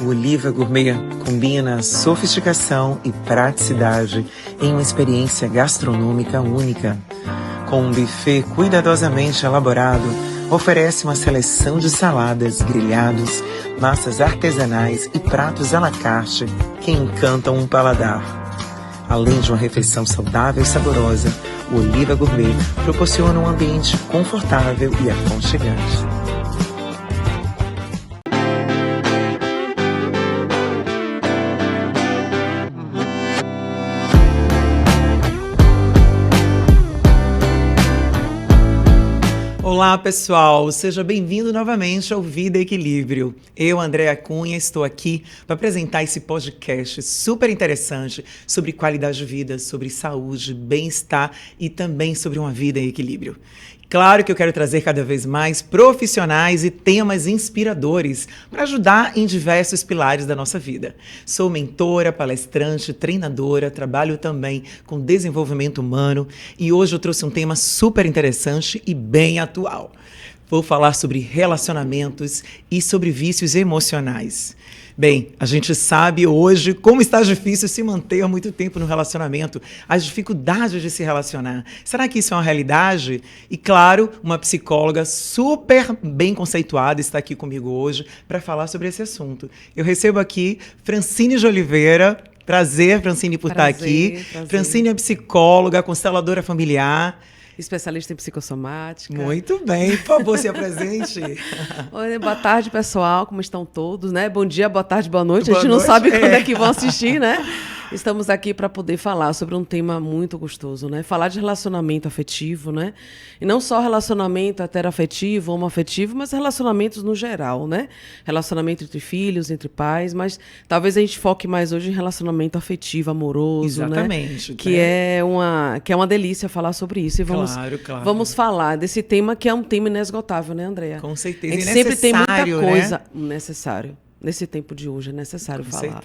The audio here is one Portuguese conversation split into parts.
O Oliva Gourmet combina sofisticação e praticidade em uma experiência gastronômica única. Com um buffet cuidadosamente elaborado, oferece uma seleção de saladas, grelhados, massas artesanais e pratos à la carte que encantam um paladar. Além de uma refeição saudável e saborosa, o Oliva Gourmet proporciona um ambiente confortável e aconchegante. Olá pessoal, seja bem-vindo novamente ao Vida Equilíbrio. Eu, Andréa Cunha, estou aqui para apresentar esse podcast super interessante sobre qualidade de vida, sobre saúde, bem-estar e também sobre uma vida em equilíbrio. Claro que eu quero trazer cada vez mais profissionais e temas inspiradores para ajudar em diversos pilares da nossa vida. Sou mentora, palestrante, treinadora, trabalho também com desenvolvimento humano e hoje eu trouxe um tema super interessante e bem atual. Vou falar sobre relacionamentos e sobre vícios emocionais. Bem, a gente sabe hoje como está difícil se manter muito tempo no relacionamento, as dificuldades de se relacionar. Será que isso é uma realidade? E claro, uma psicóloga super bem conceituada está aqui comigo hoje para falar sobre esse assunto. Eu recebo aqui Francine de Oliveira. Prazer, Francine, por estar aqui. Prazer. Francine é psicóloga, consteladora familiar. Especialista em psicossomática. Muito bem, por favor, se apresente. Oi, boa tarde, pessoal, como estão todos, né? Bom dia, boa tarde, boa noite. A gente não sabe quando é que vão assistir, né? Estamos aqui para poder falar sobre um tema muito gostoso, né? Falar de relacionamento afetivo, né? E não só relacionamento heteroafetivo, homoafetivo, mas relacionamentos no geral, né? Relacionamento entre filhos, entre pais, mas talvez a gente foque mais hoje em relacionamento afetivo, amoroso, exatamente, né? Que é uma delícia falar sobre isso. E vamos falar desse tema que é um tema inesgotável, né, Andréa? Com certeza. A gente sempre tem muita coisa necessário. Nesse tempo de hoje é necessário falar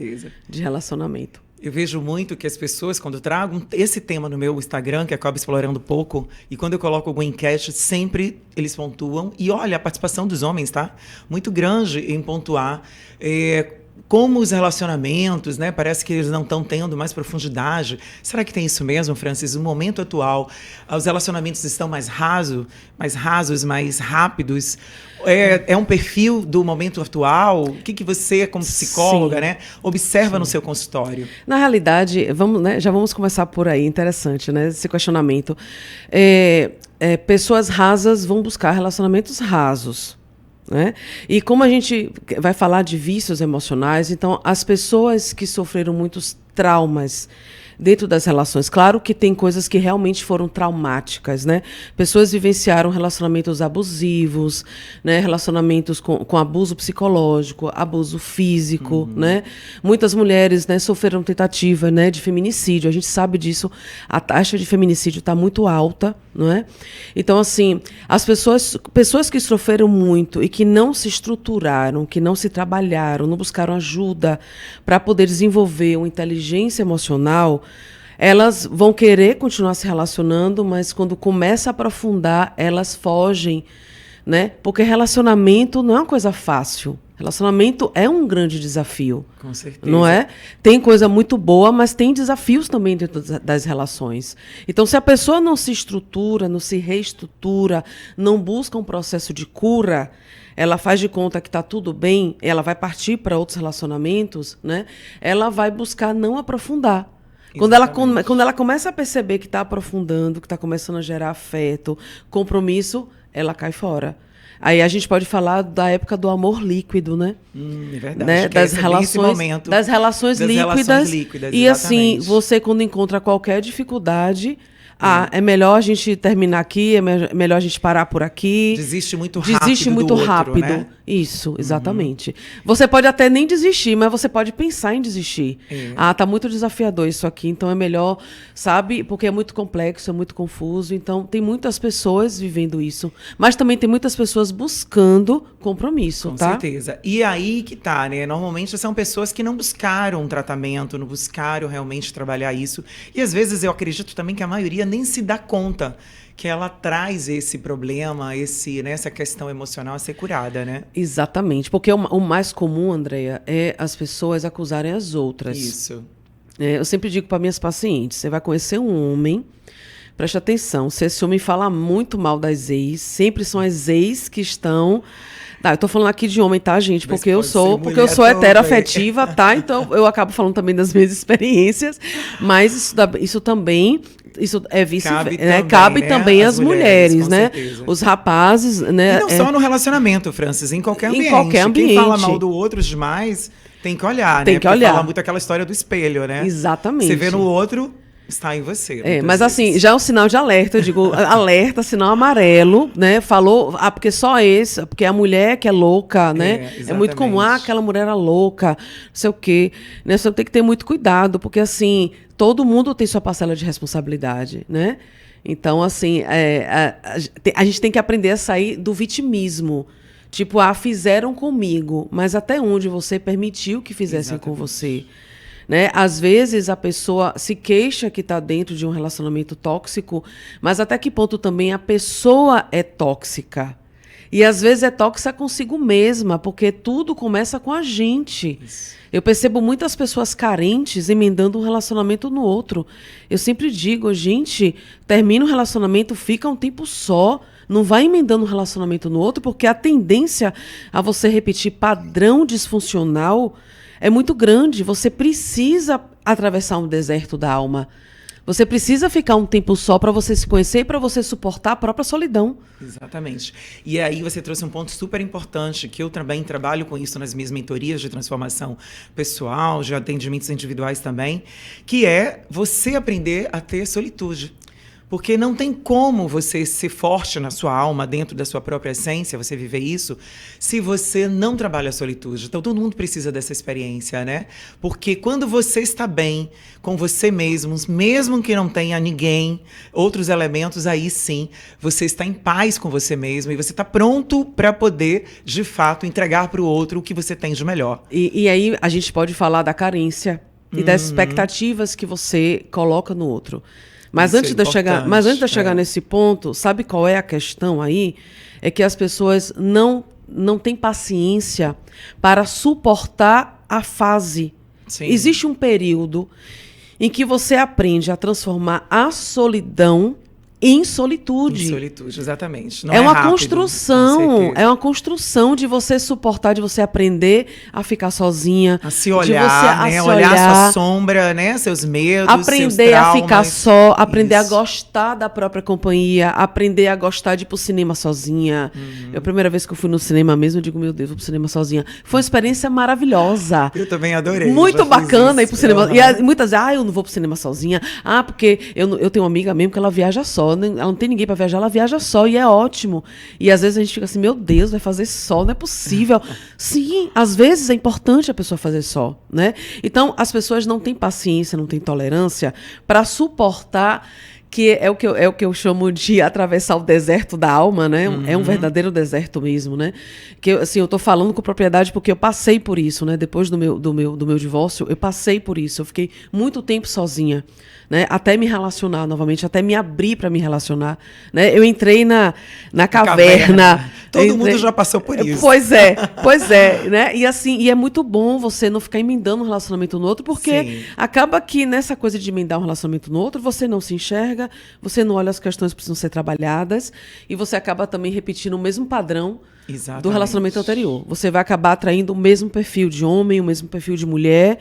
de relacionamento. Eu vejo muito que as pessoas, quando tragam esse tema no meu Instagram, que acaba explorando pouco, e quando eu coloco algum enquete, sempre eles pontuam. E olha, a participação dos homens, tá? Muito grande em pontuar. Como os relacionamentos, né? Parece que eles não estão tendo mais profundidade. Será que tem isso mesmo, Francis? No momento atual, os relacionamentos estão mais rasos, mais rápidos? É um perfil do momento atual? O que você, como psicóloga, né, observa no seu consultório? Na realidade, já vamos começar por aí. Interessante, né? Esse questionamento. Pessoas rasas vão buscar relacionamentos rasos. Né? E como a gente vai falar de vícios emocionais, então as pessoas que sofreram muitos traumas dentro das relações, claro que tem coisas que realmente foram traumáticas, né? Pessoas vivenciaram relacionamentos abusivos, né? Relacionamentos com abuso psicológico, abuso físico, né? Muitas mulheres, né, sofreram tentativa, né, de feminicídio. A gente sabe disso, a taxa de feminicídio está muito alta, não é? Então, assim, as pessoas que sofreram muito e que não se estruturaram, que não se trabalharam, não buscaram ajuda para poder desenvolver uma inteligência emocional, elas vão querer continuar se relacionando, mas quando começa a aprofundar, elas fogem, né? Porque relacionamento não é uma coisa fácil. Relacionamento é um grande desafio. Com certeza. Não é? Tem coisa muito boa, mas tem desafios também dentro das relações. Então, se a pessoa não se estrutura, não se reestrutura, não busca um processo de cura, ela faz de conta que está tudo bem, ela vai partir para outros relacionamentos, né? Ela vai buscar não aprofundar. Quando ela começa a perceber que está aprofundando, que está começando a gerar afeto, compromisso, ela cai fora. Aí a gente pode falar da época do amor líquido, né? É verdade. Né? Das relações líquidas. E assim, você quando encontra qualquer dificuldade, é melhor a gente terminar aqui, é melhor a gente parar por aqui. Desiste muito rápido. Né? Isso, exatamente. Você pode até nem desistir, mas você pode pensar em desistir. Tá muito desafiador isso aqui, então é melhor, sabe? Porque é muito complexo, é muito confuso. Então, tem muitas pessoas vivendo isso, mas também tem muitas pessoas buscando compromisso, tá? Com certeza. E aí que tá, né? Normalmente são pessoas que não buscaram um tratamento, não buscaram realmente trabalhar isso. E às vezes eu acredito também que a maioria nem se dá conta que ela traz esse problema, essa questão emocional a ser curada, né? Exatamente. Porque o mais comum, Andréia, é as pessoas acusarem as outras. Isso. Eu sempre digo para minhas pacientes, você vai conhecer um homem, preste atenção, se esse homem fala muito mal das ex, sempre são as ex que estão... Tá, eu tô falando aqui de homem, tá, gente? Porque eu sou heteroafetiva, tá? Então eu acabo falando também das minhas experiências, mas isso também... Isso é vice-versa, né? Cabe também às mulheres, né? Certeza. Os rapazes, né? E não só no relacionamento, Francis, em qualquer ambiente. Em qualquer ambiente. Quem fala mal do outro demais, tem que olhar, tem né? Que olhar. Fala muito aquela história do espelho, né? Exatamente. Você vê no outro, está em você. Mas vezes. Assim, já é um sinal de alerta, eu digo, alerta, sinal amarelo, né? Falou, porque só esse, porque a mulher que é louca, né? É muito comum, aquela mulher era louca, não sei o quê. Né? Você tem que ter muito cuidado, porque assim, todo mundo tem sua parcela de responsabilidade, né? Então, assim, a gente tem que aprender a sair do vitimismo. Tipo, fizeram comigo, mas até onde você permitiu que fizessem com você? Né? Às vezes a pessoa se queixa que está dentro de um relacionamento tóxico, mas até que ponto também a pessoa é tóxica? E às vezes é tóxica consigo mesma, porque tudo começa com a gente. Isso. Eu percebo muitas pessoas carentes emendando um relacionamento no outro. Eu sempre digo, gente, termina um relacionamento, fica um tempo só, não vai emendando um relacionamento no outro, porque a tendência a você repetir padrão disfuncional é muito grande. Você precisa atravessar um deserto da alma. Você precisa ficar um tempo só para você se conhecer e para você suportar a própria solidão. Exatamente. E aí você trouxe um ponto super importante, que eu também trabalho com isso nas minhas mentorias de transformação pessoal, de atendimentos individuais também, que é você aprender a ter solitude. Porque não tem como você ser forte na sua alma, dentro da sua própria essência, você viver isso, se você não trabalha a solitude. Então, todo mundo precisa dessa experiência, né? Porque quando você está bem com você mesmo, mesmo que não tenha ninguém, outros elementos, aí sim, você está em paz com você mesmo e você está pronto para poder, de fato, entregar para o outro o que você tem de melhor. E aí a gente pode falar da carência e das expectativas que você coloca no outro. Mas antes de eu chegar nesse ponto, sabe qual é a questão aí? É que as pessoas não têm paciência para suportar a fase. Sim. Existe um período em que você aprende a transformar a solidão em solitude. Em solitude, exatamente. Não é uma rápido, construção. É uma construção de você suportar, de você aprender a ficar sozinha. A se olhar, né? Olhar sua sombra, né? Seus medos, aprender seus traumas. A ficar só, aprender a gostar da própria companhia, aprender a gostar de ir pro cinema sozinha. A primeira vez que eu fui no cinema mesmo, eu digo, meu Deus, vou pro cinema sozinha. Foi uma experiência maravilhosa. Eu também adorei. Muito bacana ir pro cinema. E muitas vezes, eu não vou pro cinema sozinha. Porque eu tenho uma amiga mesmo que ela viaja só. Ela não tem ninguém para viajar, ela viaja só e é ótimo. E às vezes a gente fica assim, meu Deus, vai fazer só, não é possível. Sim, às vezes é importante a pessoa fazer só, né? Então, as pessoas não têm paciência, não têm tolerância para suportar, que é o que eu chamo de atravessar o deserto da alma, né? É um verdadeiro deserto mesmo, né? Que assim, eu tô falando com propriedade porque eu passei por isso, né? Depois do meu divórcio, eu passei por isso. Eu fiquei muito tempo sozinha, né? Até me relacionar novamente, até me abrir para me relacionar, né? Eu entrei na caverna. Todo mundo já passou por isso. Pois é, né? E assim, e é muito bom você não ficar emendando um relacionamento no outro, porque sim, acaba que nessa coisa de emendar um relacionamento no outro, você não se enxerga, você não olha as questões que precisam ser trabalhadas e você acaba também repetindo o mesmo padrão. Exatamente. Do relacionamento anterior. Você vai acabar atraindo o mesmo perfil de homem, o mesmo perfil de mulher,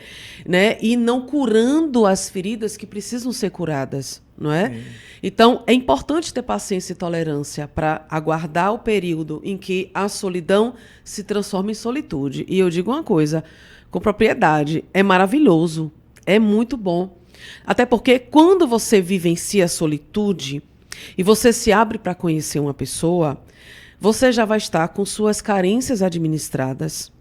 né? E não curando as feridas que precisam ser curadas, não é? Sim. Então, é importante ter paciência e tolerância para aguardar o período em que a solidão se transforma em solitude. E eu digo uma coisa, com propriedade, é maravilhoso, é muito bom. Até porque quando você vivencia a solitude e você se abre para conhecer uma pessoa, você já vai estar com suas carências administradas,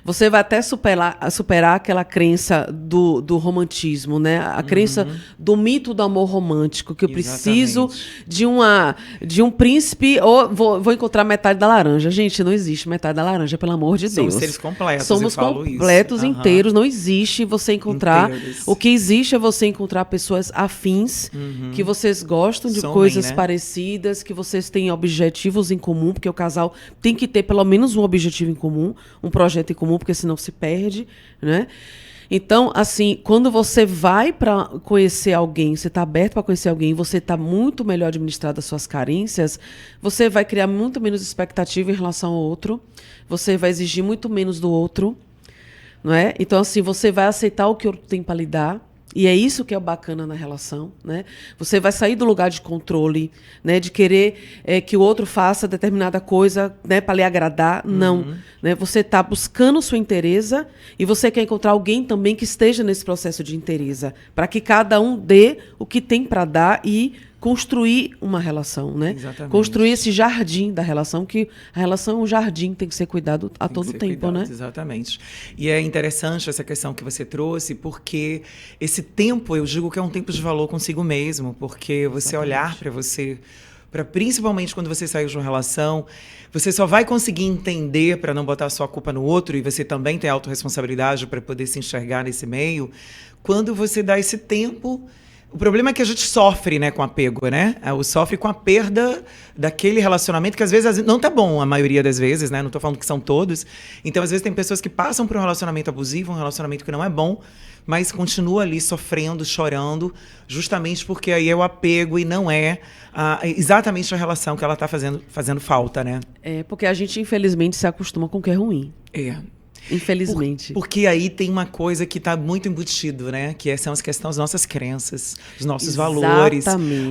Você vai até superar aquela crença do romantismo, né? A crença do mito do amor romântico, que eu preciso de um príncipe, ou vou encontrar metade da laranja. Gente, não existe metade da laranja, pelo amor de Deus. Somos seres completos, Somos completos, inteiros. Não existe você encontrar... Inteiros. O que existe é você encontrar pessoas afins, que vocês gostam de coisas parecidas, que vocês têm objetivos em comum, porque o casal tem que ter pelo menos um objetivo em comum, um projeto em comum, porque senão se perde, né? Então, assim, quando você vai para conhecer alguém, você está aberto para conhecer alguém, você está muito melhor administrado as suas carências, você vai criar muito menos expectativa em relação ao outro, você vai exigir muito menos do outro, não é? Então, assim, você vai aceitar o que o outro tem para lhe dar. E é isso que é o bacana na relação, né? Você vai sair do lugar de controle, né? De querer que o outro faça determinada coisa, né? Para lhe agradar. Não. Né? Você está buscando sua inteireza e você quer encontrar alguém também que esteja nesse processo de inteireza, para que cada um dê o que tem para dar e construir uma relação, né? Exatamente. Construir esse jardim da relação, que a relação é um jardim, tem que ser cuidado a todo tempo, né? Exatamente. E é interessante essa questão que você trouxe, porque esse tempo, eu digo que é um tempo de valor consigo mesmo, porque você olhar para você, principalmente quando você saiu de uma relação, você só vai conseguir entender, para não botar a sua culpa no outro, e você também tem autorresponsabilidade para poder se enxergar nesse meio, quando você dá esse tempo. O problema é que a gente sofre, né, com apego, né? Sofre com a perda daquele relacionamento que às vezes não tá bom, a maioria das vezes, né? Não tô falando que são todos. Então, às vezes tem pessoas que passam por um relacionamento abusivo, um relacionamento que não é bom, mas continua ali sofrendo, chorando, justamente porque aí é o apego e não é exatamente a relação que ela tá fazendo falta, né? É, porque a gente, infelizmente, se acostuma com o que é ruim. É. Infelizmente. Porque aí tem uma coisa que está muito embutido, né? Que são as questões das nossas crenças, dos nossos valores.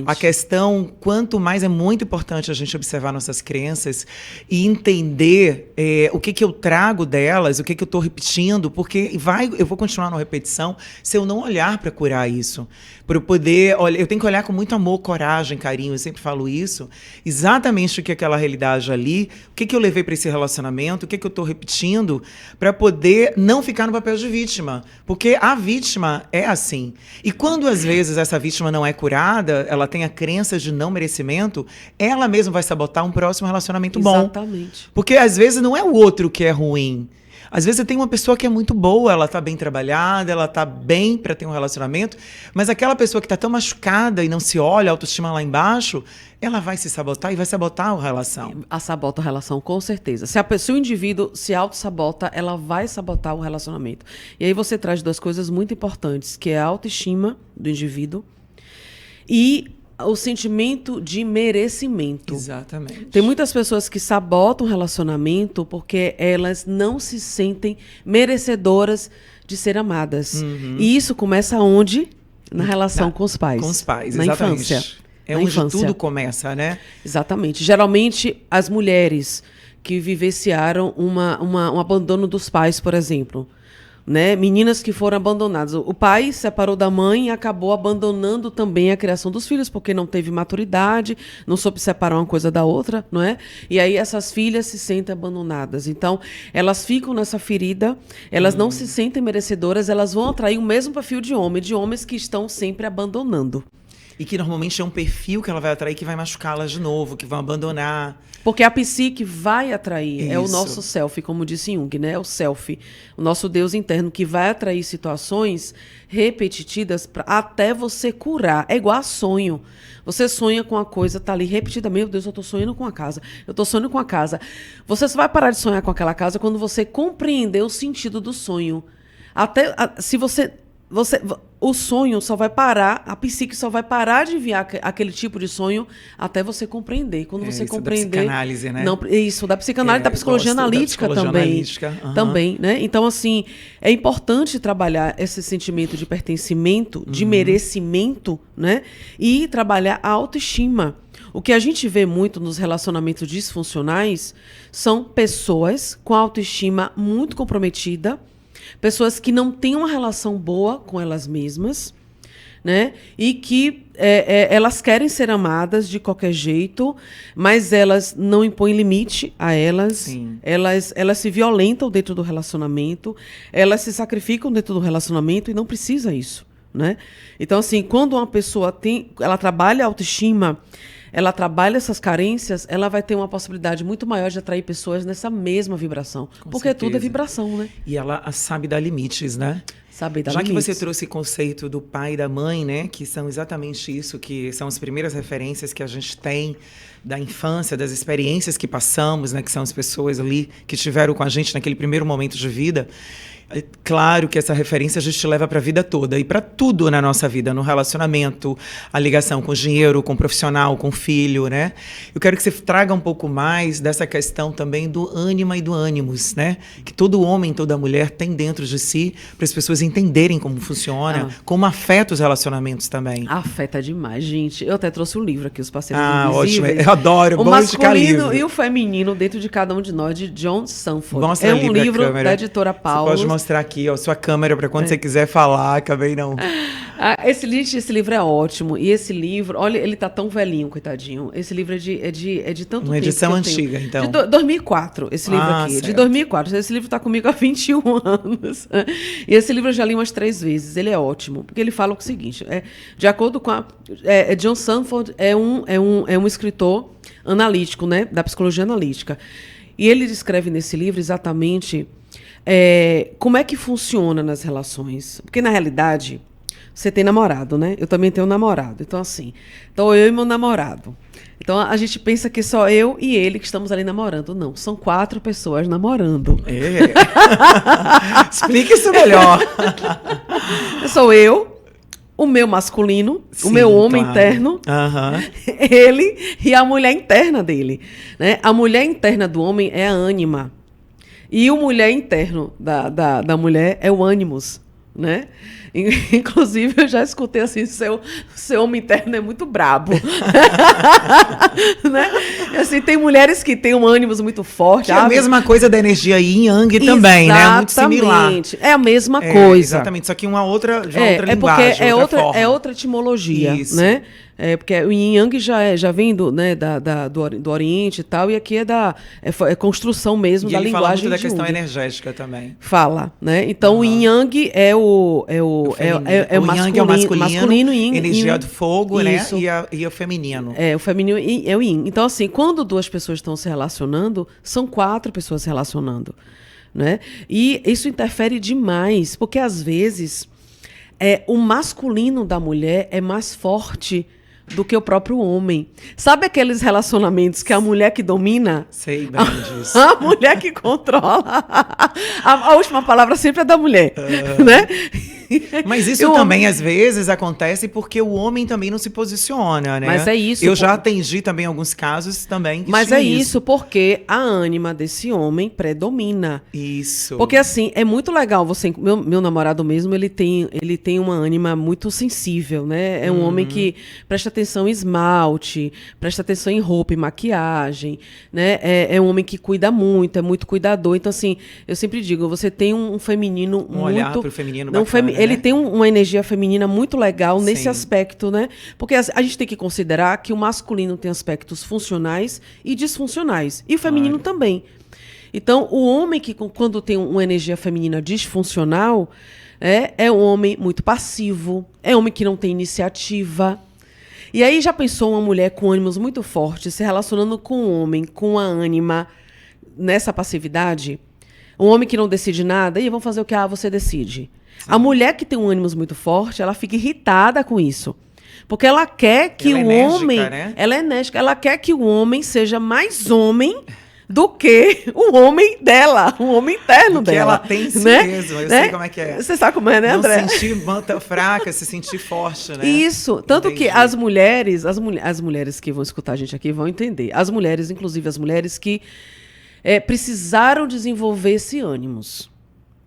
A questão, quanto mais é muito importante a gente observar nossas crenças e entender o que eu trago delas, o que eu estou repetindo, porque eu vou continuar na repetição se eu não olhar para curar isso. Para eu poder, olha, eu tenho que olhar com muito amor, coragem, carinho, eu sempre falo isso, exatamente o que é aquela realidade ali, o que eu levei para esse relacionamento, o que eu estou repetindo, para poder não ficar no papel de vítima. Porque a vítima é assim. E quando, às vezes, essa vítima não é curada, ela tem a crença de não merecimento, ela mesma vai sabotar um próximo relacionamento bom. Exatamente. Porque, às vezes, não é o outro que é ruim. Às vezes você tem uma pessoa que é muito boa, ela tá bem trabalhada, ela tá bem para ter um relacionamento, mas aquela pessoa que tá tão machucada e não se olha, a autoestima lá embaixo, ela vai se sabotar e vai sabotar a relação. Sabota a relação, com certeza. Se o indivíduo se auto-sabota, ela vai sabotar o relacionamento. E aí você traz duas coisas muito importantes, que é a autoestima do indivíduo e o sentimento de merecimento. Exatamente. Tem muitas pessoas que sabotam o relacionamento porque elas não se sentem merecedoras de ser amadas. E isso começa onde? Na relação com os pais. Com os pais, na exatamente. Infância. É onde tudo começa, né? Exatamente. Geralmente, as mulheres que vivenciaram um abandono dos pais, por exemplo. Né? Meninas que foram abandonadas. O pai separou da mãe e acabou abandonando também a criação dos filhos, porque não teve maturidade, não soube separar uma coisa da outra, não é? E aí essas filhas se sentem abandonadas. Então, elas ficam nessa ferida, elas não se sentem merecedoras, elas vão atrair o mesmo perfil de homens que estão sempre abandonando. E que normalmente é um perfil que ela vai atrair que vai machucá-las de novo, que vão abandonar. Porque a psique vai atrair, Isso. é o nosso self, como disse Jung, né? É o self, o nosso Deus interno, que vai atrair situações repetidas até você curar. É igual a sonho. Você sonha com a coisa, tá ali repetida. Meu Deus, eu tô sonhando com a casa. Eu tô sonhando com a casa. Você só vai parar de sonhar com aquela casa quando você compreender o sentido do sonho. Se você o sonho só vai parar, a psique só vai parar de enviar aquele tipo de sonho até você compreender. Quando você isso compreender... Da psicanálise, né? Não, isso, da psicanálise, da psicologia analítica também. Também, né? Então, assim, é importante trabalhar esse sentimento de pertencimento, de merecimento, né? E trabalhar a autoestima. O que a gente vê muito nos relacionamentos disfuncionais são pessoas com autoestima muito comprometida, pessoas que não têm uma relação boa com elas mesmas, né? E que elas querem ser amadas de qualquer jeito, mas elas não impõem limite a elas. Sim. Elas se violentam dentro do relacionamento, elas se sacrificam dentro do relacionamento e não precisa isso, né? Então, assim, quando uma pessoa ela trabalha a autoestima, ela trabalha essas carências, ela vai ter uma possibilidade muito maior de atrair pessoas nessa mesma vibração. Com porque certeza. tudo é vibração, né? E ela sabe dar limites, né? Saber dar Já limites. que você trouxe o conceito do pai e da mãe, né, que são exatamente isso, que são as primeiras referências que a gente tem da infância, das experiências que passamos, né, que são as pessoas ali que estiveram com a gente naquele primeiro momento de vida. É claro que essa referência a gente leva para a vida toda e para tudo na nossa vida, no relacionamento, a ligação com o dinheiro, com o profissional, com o filho, né? Eu quero que você traga um pouco mais dessa questão também do ânima e do ânimos, né? Que todo homem, toda mulher tem dentro de si, para as pessoas entenderem como funciona, como afeta os relacionamentos também. Afeta demais, gente. Eu até trouxe um livro aqui, Os Parceiros Ótimo. Invisíveis. Eu adoro, o bom indicar livro. masculino e o feminino dentro de cada um de nós, de John Sanford. Mostra é ali um pra livro câmera. da editora Paulus. Você pode mostrar aqui, ó, sua câmera para quando você quiser falar, acabei não. Esse livro é ótimo. E esse livro, olha, ele tá tão velhinho, coitadinho. Esse livro é de tanto tempo. Uma edição que eu tenho. antiga, então. De 2004, esse livro aqui. Certo. De 2004. Esse livro tá comigo há 21 anos. E esse livro eu já li umas 3 vezes. Ele é ótimo. Porque ele fala o seguinte, de acordo com John Sanford é um escritor analítico, né? Da psicologia analítica. E ele descreve nesse livro exatamente como é que funciona nas relações. Porque, na realidade, você tem namorado, né? Eu também tenho namorado. Então, assim, eu e meu namorado. Então, a gente pensa que só eu e ele que estamos ali namorando. Não, são 4 pessoas namorando. Explique isso melhor. Sou eu, o meu masculino, Sim, o meu homem claro. interno, ele e a mulher interna dele, né? A mulher interna do homem é a ânima. E o mulher interno da mulher é o ânimos, né? Inclusive, eu já escutei assim, seu homem interno é muito brabo. Né? E, assim, tem mulheres que têm um ânimos muito forte. Que é a mesma coisa da energia yin e yang também, né? Muito similar. É a mesma coisa. Exatamente, só que uma outra linguagem, porque forma. é outra etimologia, Isso. né? Porque o yin e yang já vem do Oriente e tal, e aqui é construção mesmo E da ele linguagem fala muito da de questão Jung. energética também. Fala, né? Então o yin yang é o yang é o masculino, yin, energia do fogo, isso. né? E o feminino. O feminino é o yin. Então, assim, quando 2 pessoas estão se relacionando, são 4 pessoas se relacionando, né? E isso interfere demais, porque às vezes o masculino da mulher é mais forte do que o próprio homem. Sabe aqueles relacionamentos que a mulher que domina? Sei bem disso. A mulher que controla. A última palavra sempre é da mulher, né? Mas isso também, às vezes, acontece porque o homem também não se posiciona, né? Mas é isso. Eu já atendi também alguns casos também que Mas tinha é isso porque a ânima desse homem predomina. Isso. Porque, assim, é muito legal você... Meu namorado mesmo, ele tem uma ânima muito sensível, né? É um homem que presta atenção em esmalte, presta atenção em roupa e maquiagem, né? É um homem que cuida muito, é muito cuidador. Então, assim, eu sempre digo, você tem um feminino muito... olhar pro feminino bacana, ele né? tem uma energia feminina muito legal nesse Sim. aspecto, né? Porque a gente tem que considerar que o masculino tem aspectos funcionais e disfuncionais. E o feminino também. Então, o homem que, quando tem uma energia feminina disfuncional, é um homem muito passivo, é um homem que não tem iniciativa. E aí já pensou uma mulher com ânimos muito fortes se relacionando com um homem com a ânima nessa passividade? Um homem que não decide nada, e vamos fazer o que você decide. Sim. A mulher que tem um ânimo muito forte, ela fica irritada com isso. Porque ela quer que o homem... Né? Ela é enérgica. Ela quer que o homem seja mais homem do que o homem dela, o homem interno dela. Que ela tem em si mesmo. Eu sei como é que é. Você sabe como é, né, André? Não sentir manta fraca, se sentir forte, né? Isso. Tanto que as mulheres que vão escutar a gente aqui vão entender. As mulheres, inclusive as mulheres que precisaram desenvolver esse ânimos.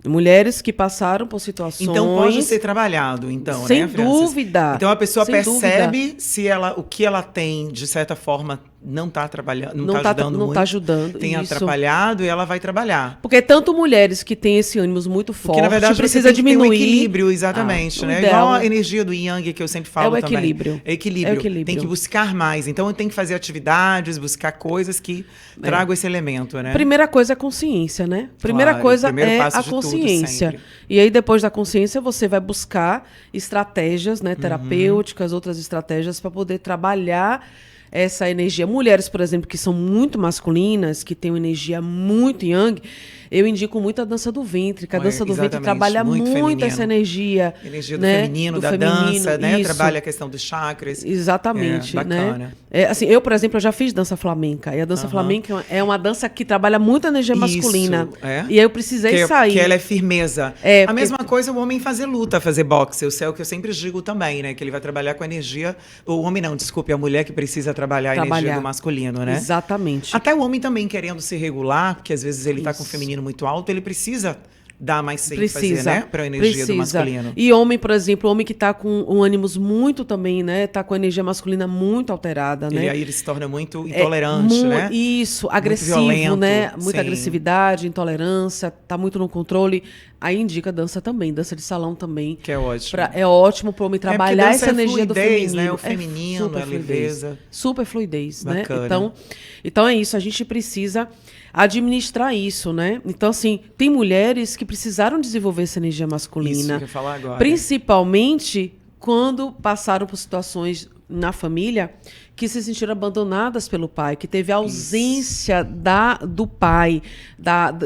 Mulheres que passaram por situações... Então pode ser trabalhado, sem né, Francis? dúvida. Então a pessoa percebe se o que ela tem, de certa forma, não está trabalhando, não está ajudando não muito, tá ajudando, tem isso. atrapalhado e ela vai trabalhar. Porque tanto mulheres que têm esse ânimo muito forte, Porque, na verdade, precisa você tem diminuir. Que ter um equilíbrio, exatamente. Né? Igual a energia do Yang, que eu sempre falo também. Equilíbrio. É equilíbrio. É o equilíbrio. Tem que buscar mais. Então, tem que fazer atividades, buscar coisas que tragam esse elemento, né? Primeira coisa é consciência, né? Primeira coisa é a consciência. E aí, depois da consciência, você vai buscar estratégias, né, terapêuticas, outras estratégias para poder trabalhar essa energia. Mulheres, por exemplo, que são muito masculinas, que têm uma energia muito yang, eu indico muito a dança do ventre, que a dança do ventre trabalha muito essa energia. Energia do né? feminino, da dança, né? Trabalha a questão dos chakras. Exatamente. Bacana. Né? Assim, eu, por exemplo, eu já fiz dança flamenca. E a dança flamenca é uma dança que trabalha muito a energia masculina. E aí eu precisei sair. Que ela é firmeza. A mesma coisa o homem fazer luta, fazer boxe. O céu que eu sempre digo também, né? Que ele vai trabalhar com a energia... O homem não, desculpe, a mulher que precisa trabalhar a energia do masculino, né? Exatamente. Até o homem também querendo se regular, porque às vezes ele está com o feminino muito alto, ele precisa dar mais ênfase, né, para a energia do masculino. E homem, por exemplo, homem que está com um ânimos muito também, né, está com a energia masculina muito alterada, né? Aí ele se torna muito intolerante, né? Isso, agressivo, muito violento, né? Muita agressividade, intolerância, está muito no controle. Aí indica dança também, dança de salão também. Que é ótimo. É ótimo para o homem trabalhar essa energia do feminino. Né? O feminino, a leveza. Super fluidez, bacana. Né? Então é isso, a gente precisa administrar isso, né? Então, assim, tem mulheres que precisaram desenvolver essa energia masculina. Isso que eu ia falar agora. Principalmente quando passaram por situações na família que se sentiram abandonadas pelo pai, que teve a ausência do pai,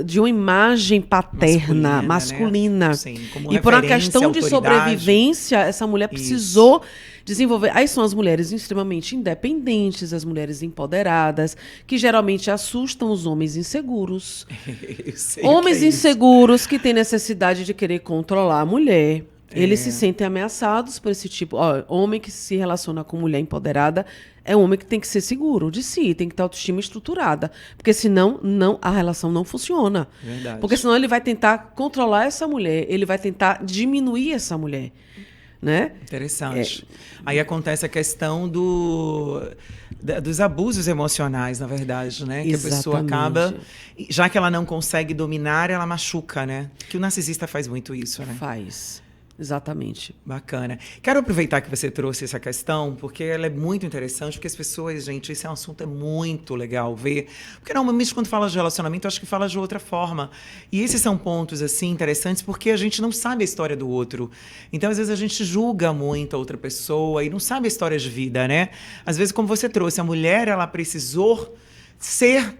de uma imagem paterna, masculina. Né? Sim, como e por uma questão de sobrevivência, essa mulher precisou desenvolver. Aí são as mulheres extremamente independentes, as mulheres empoderadas, que geralmente assustam os homens inseguros. Homens inseguros que têm necessidade de querer controlar a mulher. Eles se sentem ameaçados por esse tipo. Homem que se relaciona com mulher empoderada é um homem que tem que ser seguro de si, tem que ter autoestima estruturada. Porque senão a relação não funciona. Verdade. Porque senão ele vai tentar controlar essa mulher, ele vai tentar diminuir essa mulher. Né? Interessante. Aí acontece a questão dos abusos emocionais, na verdade, né? Que a pessoa acaba, já que ela não consegue dominar, ela machuca, né? Que o narcisista faz muito isso, né? Faz. Exatamente. Bacana. Quero aproveitar que você trouxe essa questão, porque ela é muito interessante, porque as pessoas, gente, esse é um assunto muito legal ver. Porque normalmente quando fala de relacionamento, eu acho que fala de outra forma. E esses são pontos, assim, interessantes, porque a gente não sabe a história do outro. Então, às vezes, a gente julga muito a outra pessoa e não sabe a história de vida, né? Às vezes, como você trouxe, a mulher, ela precisou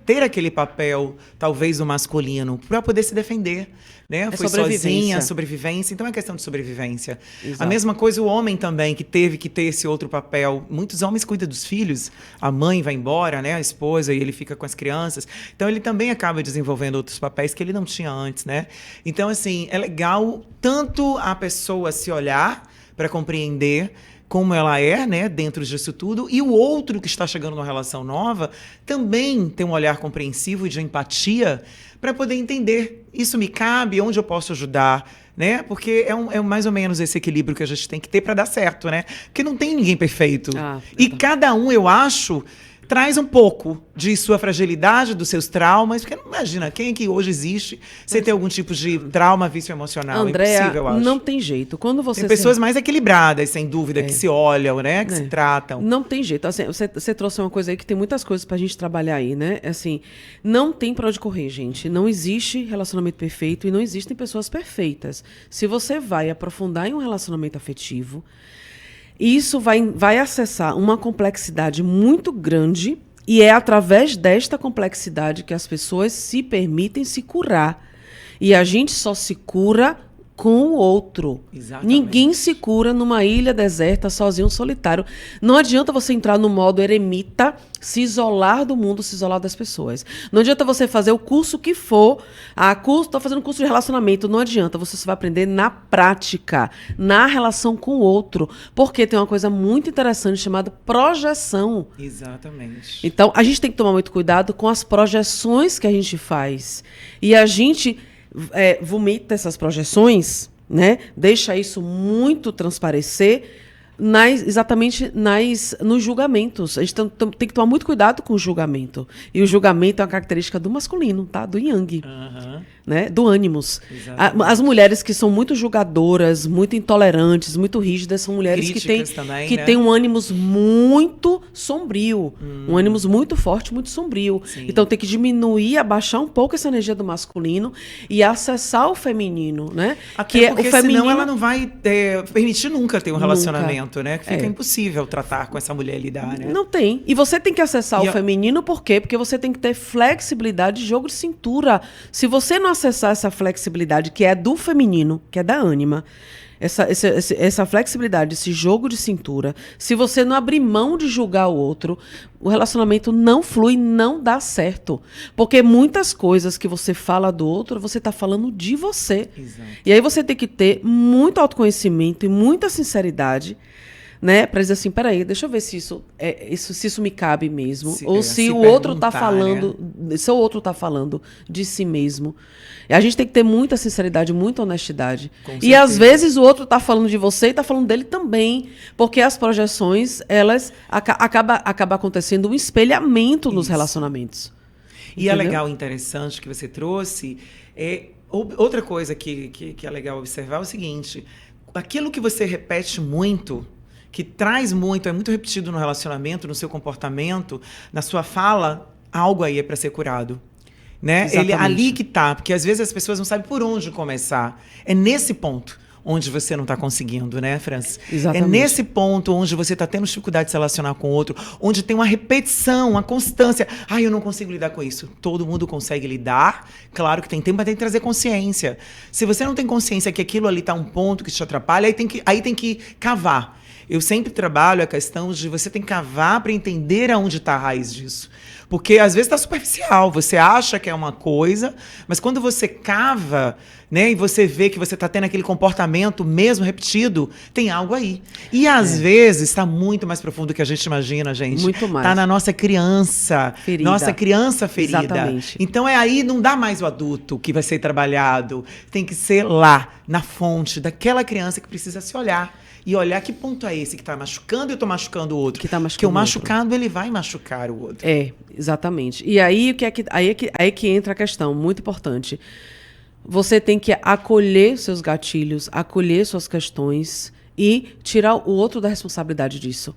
ter aquele papel, talvez, do masculino, para poder se defender. Né? Foi sozinha, sobrevivência. Então é questão de sobrevivência. Exato. A mesma coisa o homem também, que teve que ter esse outro papel. Muitos homens cuidam dos filhos, a mãe vai embora, né? A esposa, e ele fica com as crianças. Então ele também acaba desenvolvendo outros papéis que ele não tinha antes, né? Então, assim, é legal tanto a pessoa se olhar para compreender como ela é, né, dentro disso tudo, e o outro que está chegando numa relação nova também tem um olhar compreensivo e de empatia para poder entender, isso me cabe, onde eu posso ajudar, né? Porque é mais ou menos esse equilíbrio que a gente tem que ter para dar certo, né? Porque não tem ninguém perfeito. E cada um, eu acho, traz um pouco de sua fragilidade, dos seus traumas, porque imagina, quem é que hoje existe sem ter algum tipo de trauma, vício emocional? Andréa, impossível, eu acho. Não tem jeito. Quando você tem pessoas mais equilibradas, sem dúvida, que se olham, né? Que se tratam. Não tem jeito. Assim, você trouxe uma coisa aí que tem muitas coisas pra gente trabalhar aí, né? Assim, não tem pra onde correr, gente. Não existe relacionamento perfeito e não existem pessoas perfeitas. Se você vai aprofundar em um relacionamento afetivo, isso vai acessar uma complexidade muito grande e é através desta complexidade que as pessoas se permitem se curar. E a gente só se cura com o outro. Exatamente. Ninguém se cura numa ilha deserta, sozinho, solitário. Não adianta você entrar no modo eremita, se isolar do mundo, se isolar das pessoas. Não adianta você fazer o curso que for. Estou fazendo curso de relacionamento. Não adianta. Você só vai aprender na prática, na relação com o outro. Porque tem uma coisa muito interessante chamada projeção. Exatamente. Então, a gente tem que tomar muito cuidado com as projeções que a gente faz. E a gente vomita essas projeções, né? Deixa isso muito transparecer Exatamente nos julgamentos. A gente tem que tomar muito cuidado com o julgamento. E o julgamento é uma característica do masculino, tá? Do yang. Né? Do ânimos. As mulheres que são muito julgadoras, muito intolerantes, muito rígidas, são mulheres que têm um ânimos muito sombrio. Um ânimos muito forte, muito sombrio. Sim. Então tem que diminuir, abaixar um pouco essa energia do masculino e acessar o feminino, né? Até porque o feminino, senão ela não vai permitir nunca ter um relacionamento, né? Que fica impossível tratar com essa mulher, lidar, né? Não tem. E você tem que acessar o feminino, por quê? Porque você tem que ter flexibilidade de jogo de cintura. Se você não acessar essa flexibilidade, que é do feminino, que é da ânima, essa flexibilidade, esse jogo de cintura, se você não abrir mão de julgar o outro, o relacionamento não flui, não dá certo. Porque muitas coisas que você fala do outro, você está falando de você. Exato. E aí você tem que ter muito autoconhecimento e muita sinceridade, né, para dizer assim, peraí, deixa eu ver se isso me cabe mesmo, se o outro está falando, né? Se o outro está falando de si mesmo. A gente tem que ter muita sinceridade, muita honestidade. E às vezes o outro está falando de você e está falando dele também, porque as projeções, elas acaba acontecendo um espelhamento nos relacionamentos. E é legal, interessante que você trouxe, outra coisa que é legal observar é o seguinte, aquilo que você repete muito, que traz muito, é muito repetido no relacionamento, no seu comportamento, na sua fala, algo aí é para ser curado. Né? Ali que tá, porque às vezes as pessoas não sabem por onde começar. É nesse ponto onde você não está conseguindo, né, Francis? Exatamente. É nesse ponto onde você está tendo dificuldade de se relacionar com o outro, onde tem uma repetição, uma constância. Eu não consigo lidar com isso. Todo mundo consegue lidar. Claro que tem tempo, mas tem que trazer consciência. Se você não tem consciência que aquilo ali está um ponto que te atrapalha, aí tem que cavar. Eu sempre trabalho a questão de você tem que cavar para entender aonde está a raiz disso. Porque às vezes está superficial, você acha que é uma coisa, mas quando você cava, né, e você vê que você está tendo aquele comportamento mesmo repetido, tem algo aí. E às vezes está muito mais profundo do que a gente imagina, gente. Muito mais. Está na nossa criança. Ferida. Nossa criança ferida. Exatamente. Então aí, não dá mais o adulto que vai ser trabalhado. Tem que ser lá, na fonte daquela criança que precisa se olhar. E olhar que ponto é esse que está machucando e eu estou machucando o outro. Porque o machucado, ele vai machucar o outro. Exatamente. E aí que entra a questão, muito importante. Você tem que acolher seus gatilhos, acolher suas questões e tirar o outro da responsabilidade disso.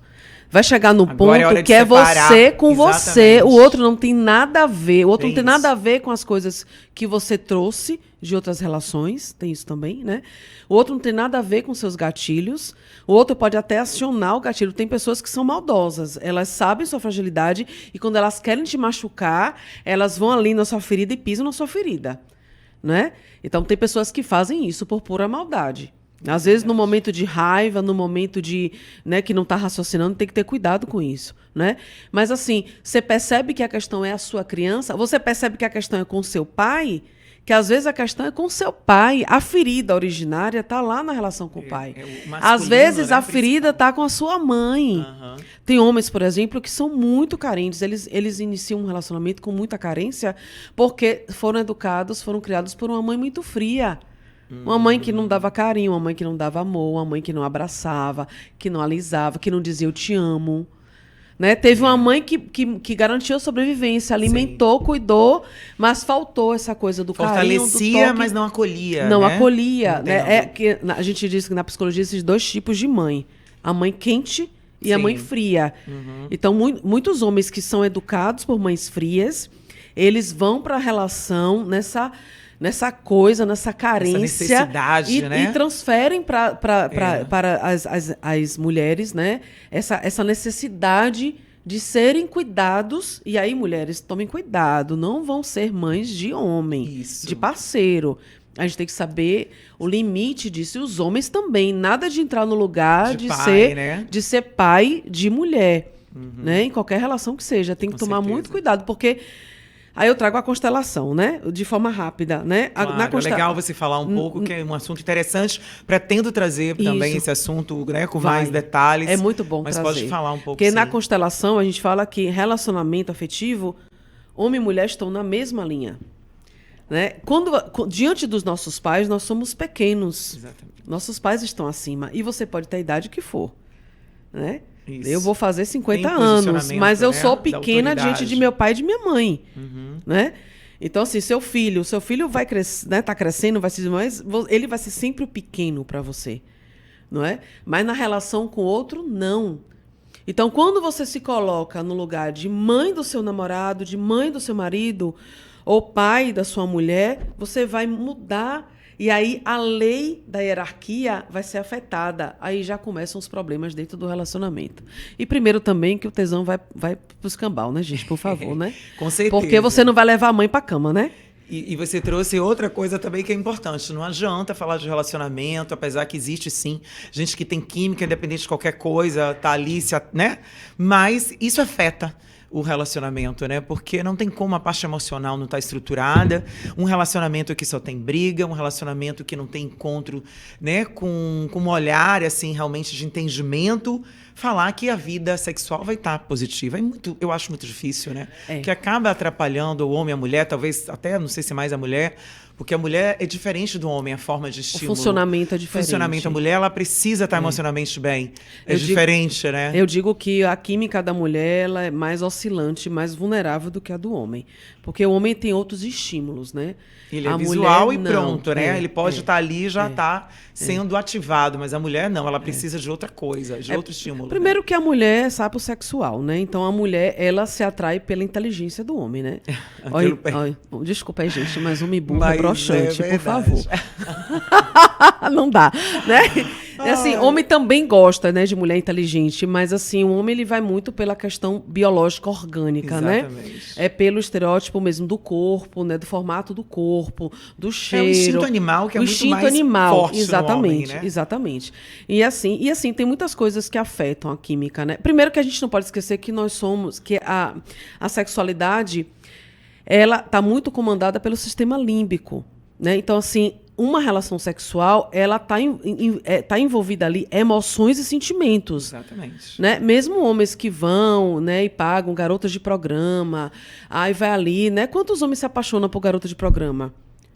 Vai chegar no ponto que é você com você. O outro não tem nada a ver. O outro não tem nada a ver com as coisas que você trouxe de outras relações. Tem isso também, né? O outro não tem nada a ver com seus gatilhos. O outro pode até acionar o gatilho. Tem pessoas que são maldosas. Elas sabem sua fragilidade e quando elas querem te machucar, elas vão ali na sua ferida e pisam na sua ferida, né? Então tem pessoas que fazem isso por pura maldade. Às vezes, no momento de raiva, no momento de, né, que não está raciocinando, tem que ter cuidado com isso, né? Mas, assim, você percebe que a questão é a sua criança? Você percebe que a questão é com o seu pai? Que, às vezes, a questão é com o seu pai. A ferida originária está lá na relação com o pai. Às vezes, a ferida está com a sua mãe. Tem homens, por exemplo, que são muito carentes. Eles iniciam um relacionamento com muita carência porque foram educados, foram criados por uma mãe muito fria. Uma mãe que não dava carinho, uma mãe que não dava amor, uma mãe que não abraçava, que não alisava, que não dizia eu te amo. Né? Teve uma mãe que garantiu a sobrevivência, alimentou, cuidou, mas faltou essa coisa do carinho, do toque. Mas não acolhia. Não né? acolhia. Né? A gente diz que na psicologia existem dois tipos de mãe. A mãe quente e a mãe fria. Então, muitos homens que são educados por mães frias, eles vão para a relação nessa coisa, nessa carência. Essa necessidade, né? E transferem para as mulheres, né? Essa necessidade de serem cuidados. E aí, mulheres, tomem cuidado. Não vão ser mães de homem, de parceiro. A gente tem que saber o limite disso. E os homens também. Nada de entrar no lugar de ser pai de mulher. Né? Em qualquer relação que seja. Tem que tomar muito cuidado, porque... Aí eu trago a constelação, né? De forma rápida, né? Claro, é legal você falar um pouco, que é um assunto interessante. Pretendo trazer também esse assunto, né, com mais detalhes. É muito bom trazer. Mas pode falar um pouco, porque na constelação a gente fala que relacionamento afetivo, homem e mulher estão na mesma linha. Né? Diante dos nossos pais, nós somos pequenos. Exatamente. Nossos pais estão acima. E você pode ter a idade que for. né? Isso. Eu vou fazer 50 Tem anos, posicionamento, mas eu né, sou da pequena diante de autoridade. meu pai e de minha mãe, Uhum. né? Então, assim, seu filho vai crescer, né? Tá crescendo, vai se, mas ele vai ser sempre o pequeno para você, não é? Mas na relação com o outro, não. Então, quando você se coloca no lugar de mãe do seu namorado, de mãe do seu marido, ou pai da sua mulher, você vai mudar. E aí a lei da hierarquia vai ser afetada. Aí já começam os problemas dentro do relacionamento. E primeiro também que o tesão vai pro escambau, né, gente? Por favor, né? Com certeza. Porque você não vai levar a mãe pra cama, né? E você trouxe outra coisa também que é importante. Não adianta falar de relacionamento, apesar que existe sim gente que tem química, independente de qualquer coisa, tá ali, né? Mas isso afeta o relacionamento, né? Porque não tem como a parte emocional não estar estruturada. Um relacionamento que só tem briga, um relacionamento que não tem encontro, né? Com um olhar, assim, realmente de entendimento, falar que a vida sexual vai estar positiva. Eu acho muito difícil, né? Que acaba atrapalhando o homem e a mulher, talvez até, não sei se mais a mulher, porque a mulher é diferente do homem, a forma de estímulo. O funcionamento é diferente. O funcionamento, a mulher, ela precisa estar emocionalmente bem. É Eu diferente, né? Eu digo que a química da mulher ela é mais oscilante, mais vulnerável do que a do homem. Porque o homem tem outros estímulos, né? Ele é a visual mulher, e não. pronto, né? Ele pode estar ali e já está sendo ativado, mas a mulher não, ela precisa de outra coisa, de outro estímulo. Primeiro que a mulher é sapo sexual, né? Então a mulher, ela se atrai pela inteligência do homem, né? Olha, desculpa aí, gente, mas homem burro é broxante, por favor. Não dá, né? Assim, homem também gosta, né, de mulher inteligente, mas assim, o homem ele vai muito pela questão biológica orgânica, Exatamente. né? É pelo estereótipo mesmo do corpo, né, do formato do corpo, do cheiro. É o instinto animal que é o muito instinto mais animal, forte exatamente, no homem, né? exatamente. E assim, tem muitas coisas que afetam a química, né? Primeiro que a gente não pode esquecer que nós somos, que a sexualidade, ela está muito comandada pelo sistema límbico, né? Então, assim, uma relação sexual, ela tá envolvida ali emoções e sentimentos. Exatamente. Né? Mesmo homens que vão, né, e pagam garotas de programa, aí vai ali, né? Quantos homens se apaixonam por garota de programa?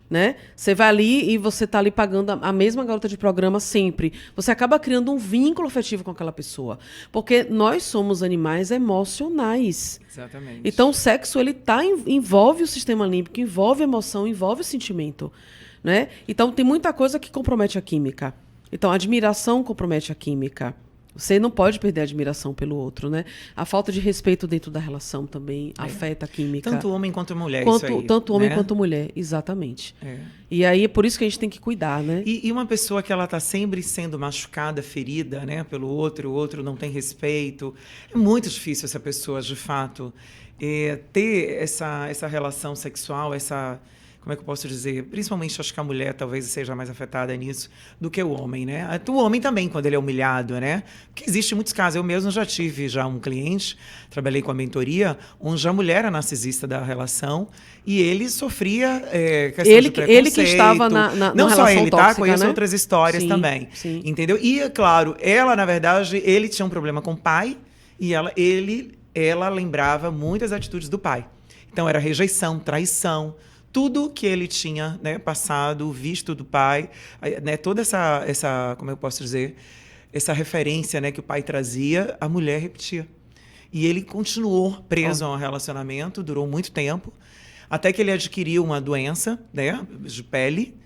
Né? Você vai ali e você tá ali pagando a mesma garota de programa sempre. Você acaba criando um vínculo afetivo com aquela pessoa. Porque nós somos animais emocionais. Exatamente. Então, o sexo, ele envolve o sistema límbico, envolve a emoção, envolve o sentimento. Né? Então, tem muita coisa que compromete a química. Então, a admiração compromete a química. Você não pode perder a admiração pelo outro, né? A falta de respeito dentro da relação também afeta a química. Tanto homem quanto mulher, isso aí. Tanto homem né? quanto mulher, exatamente. É. E aí é por isso que a gente tem que cuidar, né? E uma pessoa que ela está sempre sendo machucada, ferida, né, pelo outro, o outro não tem respeito. É muito difícil essa pessoa, de fato, ter essa relação sexual, como é que eu posso dizer? Principalmente, acho que a mulher talvez seja mais afetada nisso do que o homem, né? O homem também, quando ele é humilhado, né? Porque existe muitos casos. Eu mesmo já tive um cliente, trabalhei com a mentoria, onde a mulher era narcisista da relação e ele sofria questão de preconceito. Ele que estava na não só ele, tóxica, tá? Conheço né? outras histórias Sim, também. sim. Entendeu? E, claro, ela, na verdade, ele tinha um problema com o pai e ela lembrava muitas atitudes do pai. Então, era rejeição, traição, tudo que ele tinha, né, passado, visto do pai, né, toda essa, como eu posso dizer, essa referência, né, que o pai trazia, a mulher repetia. E ele continuou preso a um relacionamento, durou muito tempo, até que ele adquiriu uma doença, né, de pele.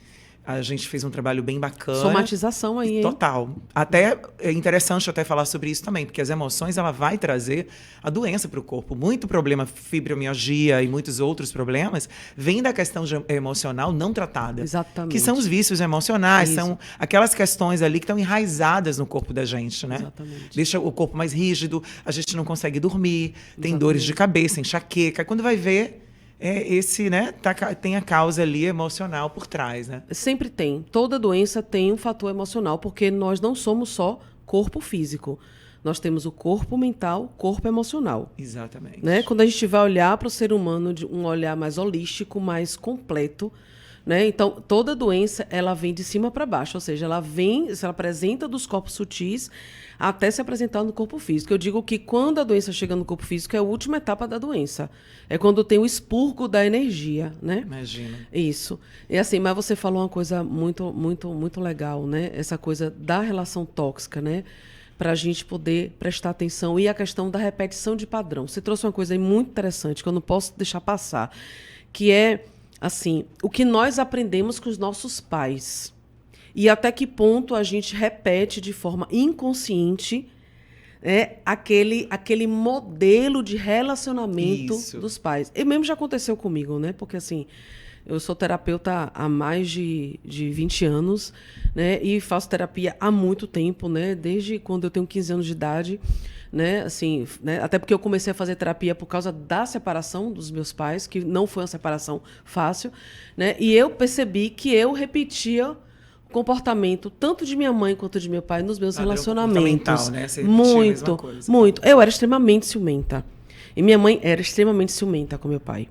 A gente fez um trabalho bem bacana. Somatização aí, hein? Total. Até é interessante até falar sobre isso também, porque as emoções ela vai trazer a doença para o corpo. Muito problema, fibromialgia e muitos outros problemas, vem da questão emocional não tratada. Exatamente. Que são os vícios emocionais, Isso. são aquelas questões ali que estão enraizadas no corpo da gente, né? Exatamente. Deixa o corpo mais rígido, a gente não consegue dormir, tem Exatamente. dores de cabeça, enxaqueca. Quando vai ver, né, tem a causa ali emocional por trás, né? Sempre tem. Toda doença tem um fator emocional, porque nós não somos só corpo físico. Nós temos o corpo mental, corpo emocional. Exatamente. Né? Quando a gente vai olhar para o ser humano de um olhar mais holístico, mais completo, né? Então, toda doença, ela vem de cima para baixo, ou seja, ela apresenta dos corpos sutis até se apresentar no corpo físico. Eu digo que quando a doença chega no corpo físico, é a última etapa da doença. É quando tem o expurgo da energia, né? Imagina. Isso. E assim, mas você falou uma coisa muito, muito, muito legal, né? Essa coisa da relação tóxica, né? para a gente poder prestar atenção. E a questão da repetição de padrão. Você trouxe uma coisa aí muito interessante que eu não posso deixar passar, que é, assim, o que nós aprendemos com os nossos pais. E até que ponto a gente repete de forma inconsciente aquele modelo de relacionamento dos pais. E mesmo já aconteceu comigo, né? Porque, assim, eu sou terapeuta há mais de 20 anos, né? E faço terapia há muito tempo, né? Desde quando eu tenho 15 anos de idade, né? Assim, né? Até porque eu comecei a fazer terapia por causa da separação dos meus pais, que não foi uma separação fácil, né? E eu percebi que eu repetia comportamento tanto de minha mãe quanto de meu pai nos meus relacionamentos. Né? Você muito, muito. Eu era extremamente ciumenta. E minha mãe era extremamente ciumenta com meu pai.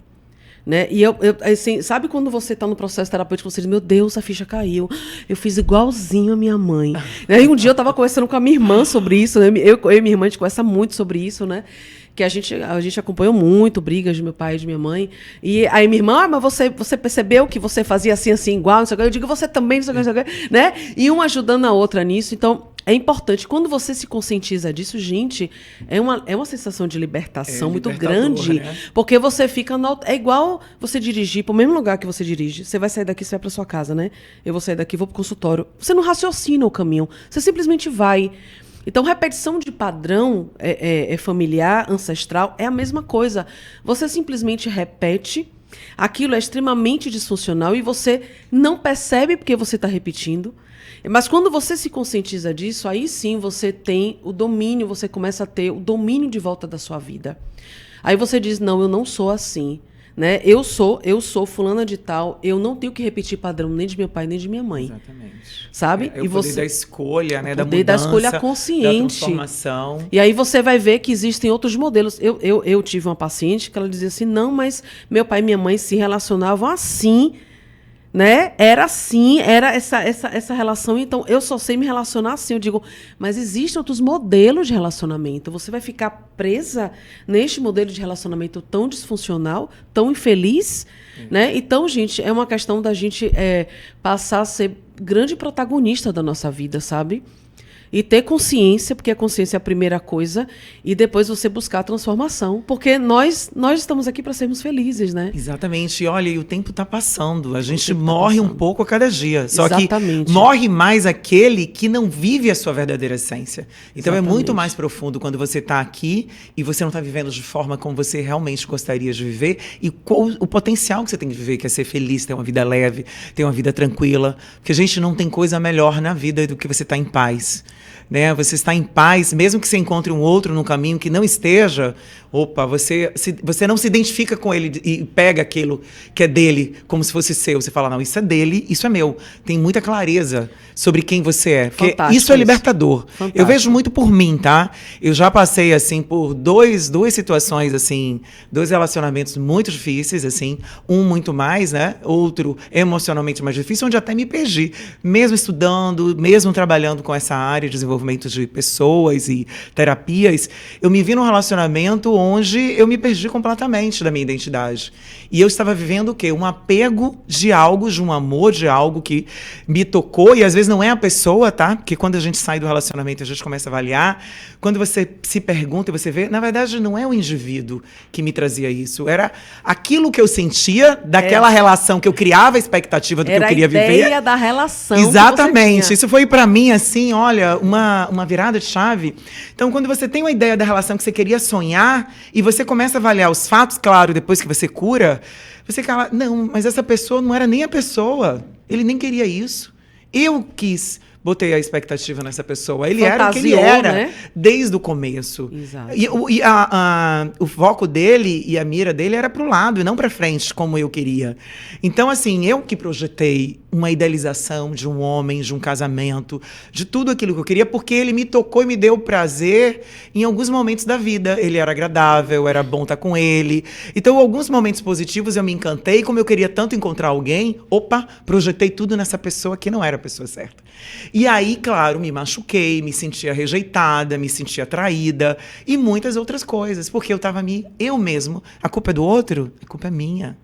Né? E eu assim, sabe quando você está no processo terapêutico, você diz, meu Deus, a ficha caiu. Eu fiz igualzinho a minha mãe. Aí um dia eu estava conversando com a minha irmã sobre isso, né? Eu e minha irmã, a gente conversa muito sobre isso, né? Que a gente acompanhou muito brigas de meu pai e de minha mãe. E aí minha irmã, mas você percebeu que você fazia assim, igual, não sei o que. Eu digo, você também, não sei o que, né? E uma ajudando a outra nisso. Então, é importante. Quando você se conscientiza disso, gente, é uma sensação de libertação muito grande. Né? Porque você fica... É igual você dirigir para o mesmo lugar que você dirige. Você vai sair daqui, você vai para sua casa, né? Eu vou sair daqui, vou para o consultório. Você não raciocina o caminho. Você simplesmente vai. Então, repetição de padrão familiar, ancestral, é a mesma coisa. Você simplesmente repete, aquilo é extremamente disfuncional e você não percebe porque você está repetindo. Mas quando você se conscientiza disso, aí sim você tem o domínio, você começa a ter o domínio de volta da sua vida. Aí você diz, não, eu não sou assim. Né? Eu sou fulana de tal, eu não tenho que repetir padrão nem de meu pai, nem de minha mãe. Exatamente. Sabe? E o poder da escolha, né? Da mudança, da escolha consciente. Da transformação. E aí você vai ver que existem outros modelos. Eu tive uma paciente que ela dizia assim, não, mas meu pai e minha mãe se relacionavam assim, né? Era assim, era essa relação, então eu só sei me relacionar assim. Eu digo, mas existem outros modelos de relacionamento. Você vai ficar presa neste modelo de relacionamento tão disfuncional, tão infeliz, né? Então, gente, é uma questão da gente passar a ser grande protagonista da nossa vida, sabe? E ter consciência, porque a consciência é a primeira coisa, e depois você buscar a transformação. Porque nós estamos aqui para sermos felizes, né? Exatamente. E olha, e o tempo está passando. A gente morre um pouco a cada dia. Só Exatamente. que morre mais aquele que não vive a sua verdadeira essência. Então é muito mais profundo quando você está aqui e você não está vivendo de forma como você realmente gostaria de viver e qual o potencial que você tem de viver, que é ser feliz, ter uma vida leve, ter uma vida tranquila. Porque a gente não tem coisa melhor na vida do que você estar em paz. Né? Você está em paz, mesmo que você encontre um outro no caminho que não esteja, você não se identifica com ele e pega aquilo que é dele como se fosse seu. Você fala, não, isso é dele, isso é meu. Tem muita clareza sobre quem você é. Porque isso é libertador. Fantástico. Eu vejo muito por mim, tá? Eu já passei, assim, por duas situações, assim, 2 relacionamentos muito difíceis, assim, um muito mais, né? Outro emocionalmente mais difícil, onde até me perdi. Mesmo estudando, mesmo trabalhando com essa área de desenvolvimento de pessoas e terapias, eu me vi num relacionamento onde eu me perdi completamente da minha identidade. E eu estava vivendo o quê? Um apego de algo, de um amor de algo que me tocou, e às vezes não é a pessoa, tá? Porque quando a gente sai do relacionamento, a gente começa a avaliar. Quando você se pergunta e você vê, na verdade, não é o indivíduo que me trazia isso. Era aquilo que eu sentia daquela relação que eu criava a expectativa do que eu queria viver. Era a ideia da relação. Exatamente. Isso foi para mim, assim, olha, uma virada de chave. Então, quando você tem uma ideia da relação que você queria sonhar e você começa a avaliar os fatos, claro, depois que você cura, você fala, não, mas essa pessoa não era nem a pessoa. Ele nem queria isso. Eu botei a expectativa nessa pessoa. Ele era o que ele era, né? Desde o começo. Exato. E o foco dele e a mira dele era para o lado e não para frente, como eu queria. Então, assim, eu que projetei uma idealização de um homem, de um casamento, de tudo aquilo que eu queria, porque ele me tocou e me deu prazer em alguns momentos da vida. Ele era agradável, era bom estar com ele. Então, alguns momentos positivos eu me encantei, como eu queria tanto encontrar alguém, projetei tudo nessa pessoa que não era a pessoa certa. E aí, claro, me machuquei, me sentia rejeitada, me sentia traída e muitas outras coisas, porque eu mesmo, a culpa é do outro, a culpa é minha.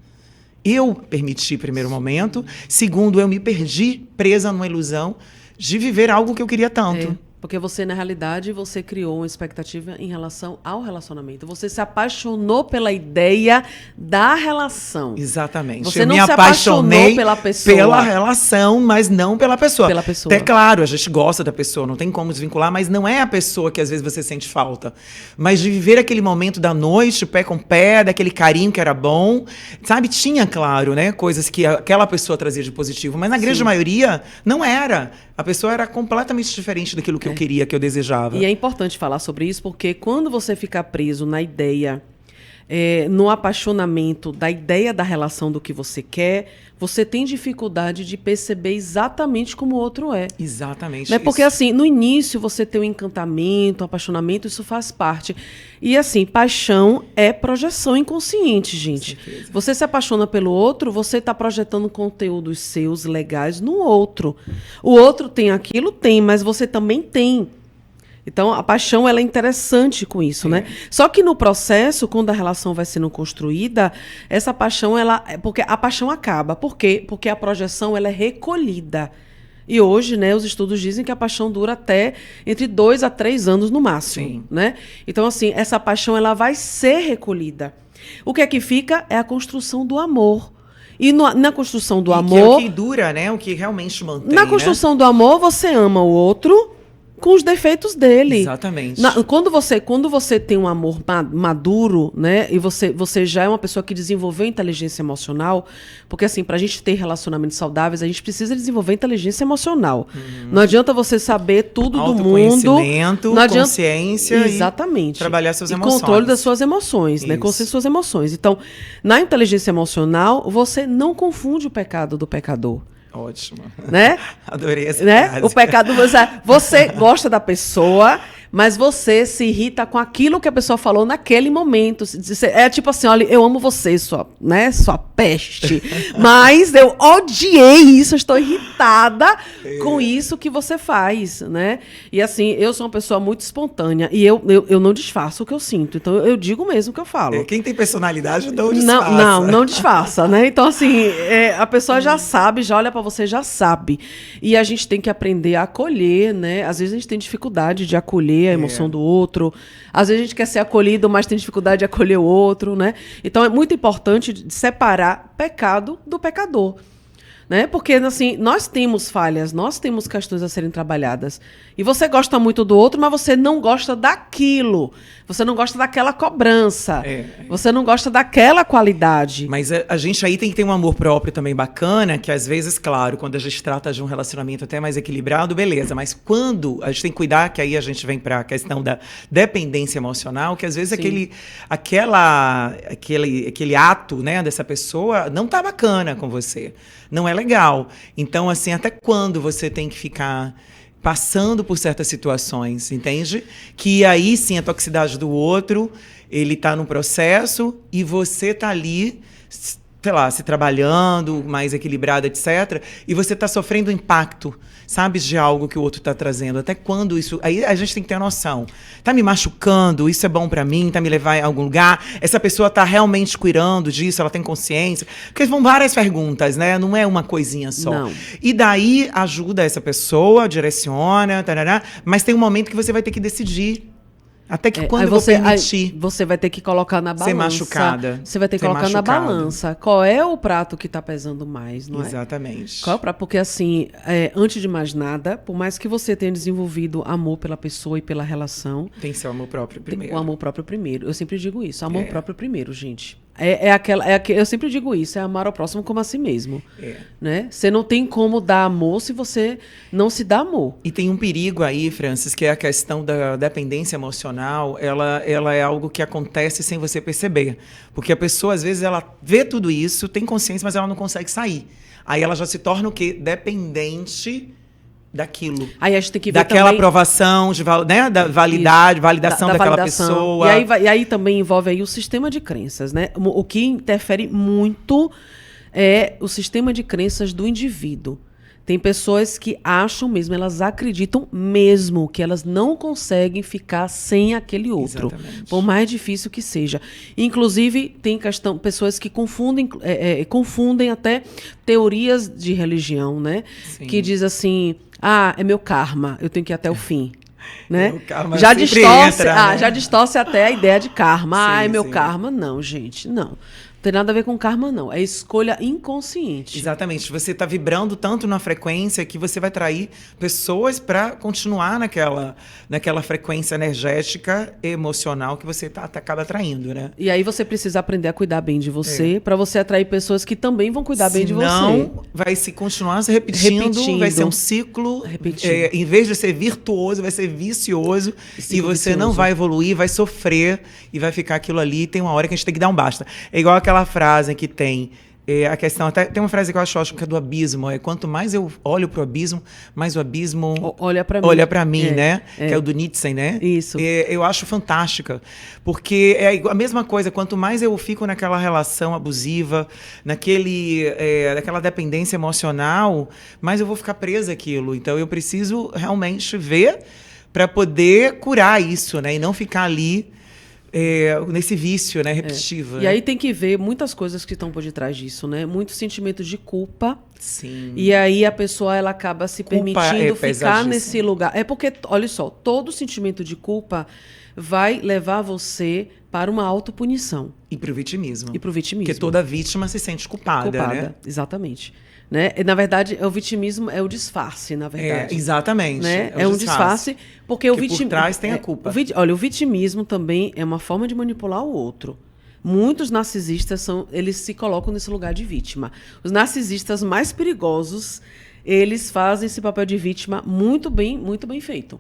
Eu permiti, primeiro momento. Segundo, eu me perdi presa numa ilusão de viver algo que eu queria tanto. Porque você, na realidade, você criou uma expectativa em relação ao relacionamento. Você se apaixonou pela ideia da relação. Exatamente. Você eu não me se apaixonei apaixonou pela pessoa. Pela relação, mas não pela pessoa. Pela pessoa. Até claro, a gente gosta da pessoa, não tem como desvincular, mas não é a pessoa que às vezes você sente falta. Mas de viver aquele momento da noite, pé com pé, daquele carinho que era bom. Sabe, tinha, claro, né, coisas que aquela pessoa trazia de positivo, mas na grande maioria não era. A pessoa era completamente diferente daquilo que eu queria, que eu desejava. E é importante falar sobre isso, porque quando você ficar preso na ideia, no apaixonamento da ideia da relação do que você quer, você tem dificuldade de perceber exatamente como o outro é. Exatamente. Né? Porque, assim, no início você tem um encantamento, um apaixonamento, isso faz parte. E, assim, paixão é projeção inconsciente, gente. Você se apaixona pelo outro, você está projetando conteúdos seus legais no outro. O outro tem aquilo? Tem, mas você também tem. Então, a paixão ela é interessante com isso, né? Só que no processo, quando a relação vai sendo construída, essa paixão, porque a paixão acaba. Por quê? Porque a projeção ela é recolhida. E hoje, né, os estudos dizem que a paixão dura até entre 2 a 3 anos no máximo. Sim. Né? Então, assim, essa paixão ela vai ser recolhida. O que é que fica é a construção do amor. E na construção do amor... Que é o que dura, né? O que realmente mantém, na construção do amor, você ama o outro com os defeitos dele. Exatamente. Quando você tem um amor maduro, né, e você já é uma pessoa que desenvolveu inteligência emocional, porque assim, pra gente ter relacionamentos saudáveis, a gente precisa desenvolver inteligência emocional. Não adianta você saber tudo do mundo. Autoconhecimento, consciência. Exatamente. E trabalhar suas emoções. E controle das suas emoções, né? Consciência das suas emoções. Então, na inteligência emocional, você não confunde o pecado do pecador. Ótimo. Né? Adorei essa frase. O pecado, você gosta da pessoa, mas você se irrita com aquilo que a pessoa falou naquele momento. É tipo assim, olha, eu amo você, sua peste, mas eu odiei isso, eu estou irritada com isso que você faz, né? E assim, eu sou uma pessoa muito espontânea e eu não disfarço o que eu sinto, então eu digo mesmo o que eu falo. Quem tem personalidade não disfarça. Não disfarça, né? Então assim, a pessoa já sabe, já olha pra você, já sabe. E a gente tem que aprender a acolher, né? Às vezes a gente tem dificuldade de acolher a emoção do outro. Às vezes a gente quer ser acolhido, mas tem dificuldade de acolher o outro, né? Então é muito importante separar pecado do pecador. Né? Porque, assim, nós temos falhas, nós temos questões a serem trabalhadas. E você gosta muito do outro, mas você não gosta daquilo. Você não gosta daquela cobrança. Você não gosta daquela qualidade. Mas a gente aí tem que ter um amor próprio também bacana, que às vezes, claro, quando a gente trata de um relacionamento até mais equilibrado, beleza. Mas quando a gente tem que cuidar, que aí a gente vem para a questão da dependência emocional, que às vezes aquele ato, né, dessa pessoa não tá bacana com você. Não é legal. Então, assim, até quando você tem que ficar passando por certas situações, entende? Que aí, sim, a toxicidade do outro, ele tá num processo e você tá ali, sei lá, se trabalhando, mais equilibrado, etc. E você tá sofrendo impacto, sabe, de algo que o outro tá trazendo. Até quando isso... Aí a gente tem que ter a noção. Tá me machucando? Isso é bom pra mim? Tá me levando a algum lugar? Essa pessoa tá realmente cuidando disso? Ela tem consciência? Porque vão várias perguntas, né? Não é uma coisinha só. Não. E daí ajuda essa pessoa, direciona, tarará, mas tem um momento que você vai ter que decidir. Até que quando eu vou permitir... Você vai ter que colocar na balança. Ser machucada. Você vai ter que colocar na balança. Qual é o prato que está pesando mais, não é? Exatamente. Qual é o prato? Porque, assim, antes de mais nada, por mais que você tenha desenvolvido amor pela pessoa e pela relação... Tem seu amor próprio primeiro. O amor próprio primeiro. Eu sempre digo isso. Amor próprio primeiro, gente. Eu sempre digo isso, é amar ao próximo como a si mesmo. Né? Você não tem como dar amor se você não se dá amor. E tem um perigo aí, Francis, que é a questão da dependência emocional. Ela é algo que acontece sem você perceber. Porque a pessoa, às vezes, ela vê tudo isso, tem consciência, mas ela não consegue sair. Aí ela já se torna o quê? Dependente daquilo. Aí a gente tem que ver daquela também... aprovação, né? Da validação daquela pessoa. E aí também envolve aí o sistema de crenças, né? O que interfere muito é o sistema de crenças do indivíduo. Tem pessoas que acham mesmo, elas acreditam mesmo que elas não conseguem ficar sem aquele outro. Exatamente. Por mais difícil que seja. Inclusive, tem pessoas que confundem até teorias de religião, né? Sim. Que diz assim, é meu karma, eu tenho que ir até o fim. Né? O karma Já sempre distorce, entra, né? já distorce até a ideia de karma. Sim, Ai, meu sim. karma. Não, gente, não. Não tem nada a ver com karma, não. É escolha inconsciente. Exatamente. Você está vibrando tanto na frequência que você vai atrair pessoas para continuar naquela frequência energética, emocional que você acaba atraindo, né? E aí você precisa aprender a cuidar bem de você, para você atrair pessoas que também vão cuidar bem de você. Senão, vai se continuar se repetindo, vai ser um ciclo. Em vez de ser virtuoso, vai ser vicioso. E você não vai evoluir, vai sofrer e vai ficar aquilo ali. Tem uma hora que a gente tem que dar um basta. É igual aquela frase que tem a questão, até tem uma frase que eu acho ótima, que é do abismo, quanto mais eu olho pro abismo, mais o abismo olha para mim, né? Que é o do Nietzsche, né? Isso. Eu acho fantástica, porque é a mesma coisa, quanto mais eu fico naquela relação abusiva, naquela dependência emocional, mais eu vou ficar presa àquilo. Então eu preciso realmente ver para poder curar isso, né? E não ficar ali nesse vício, né, repetitivo. E aí tem que ver muitas coisas que estão por detrás disso, né? Muitos sentimentos de culpa. Sim. E aí a pessoa ela acaba se permitindo ficar pesadíssimo. nesse lugar. É porque, olha só, todo sentimento de culpa vai levar você para uma autopunição. E para o vitimismo. Porque toda vítima se sente culpada, né? Exatamente. Né? Na verdade, o vitimismo é o disfarce, na verdade. Exatamente. Né? É um disfarce, porque o vitimismo... por trás tem a culpa. Olha, o vitimismo também é uma forma de manipular o outro. Muitos narcisistas eles se colocam nesse lugar de vítima. Os narcisistas mais perigosos, eles fazem esse papel de vítima muito bem feito.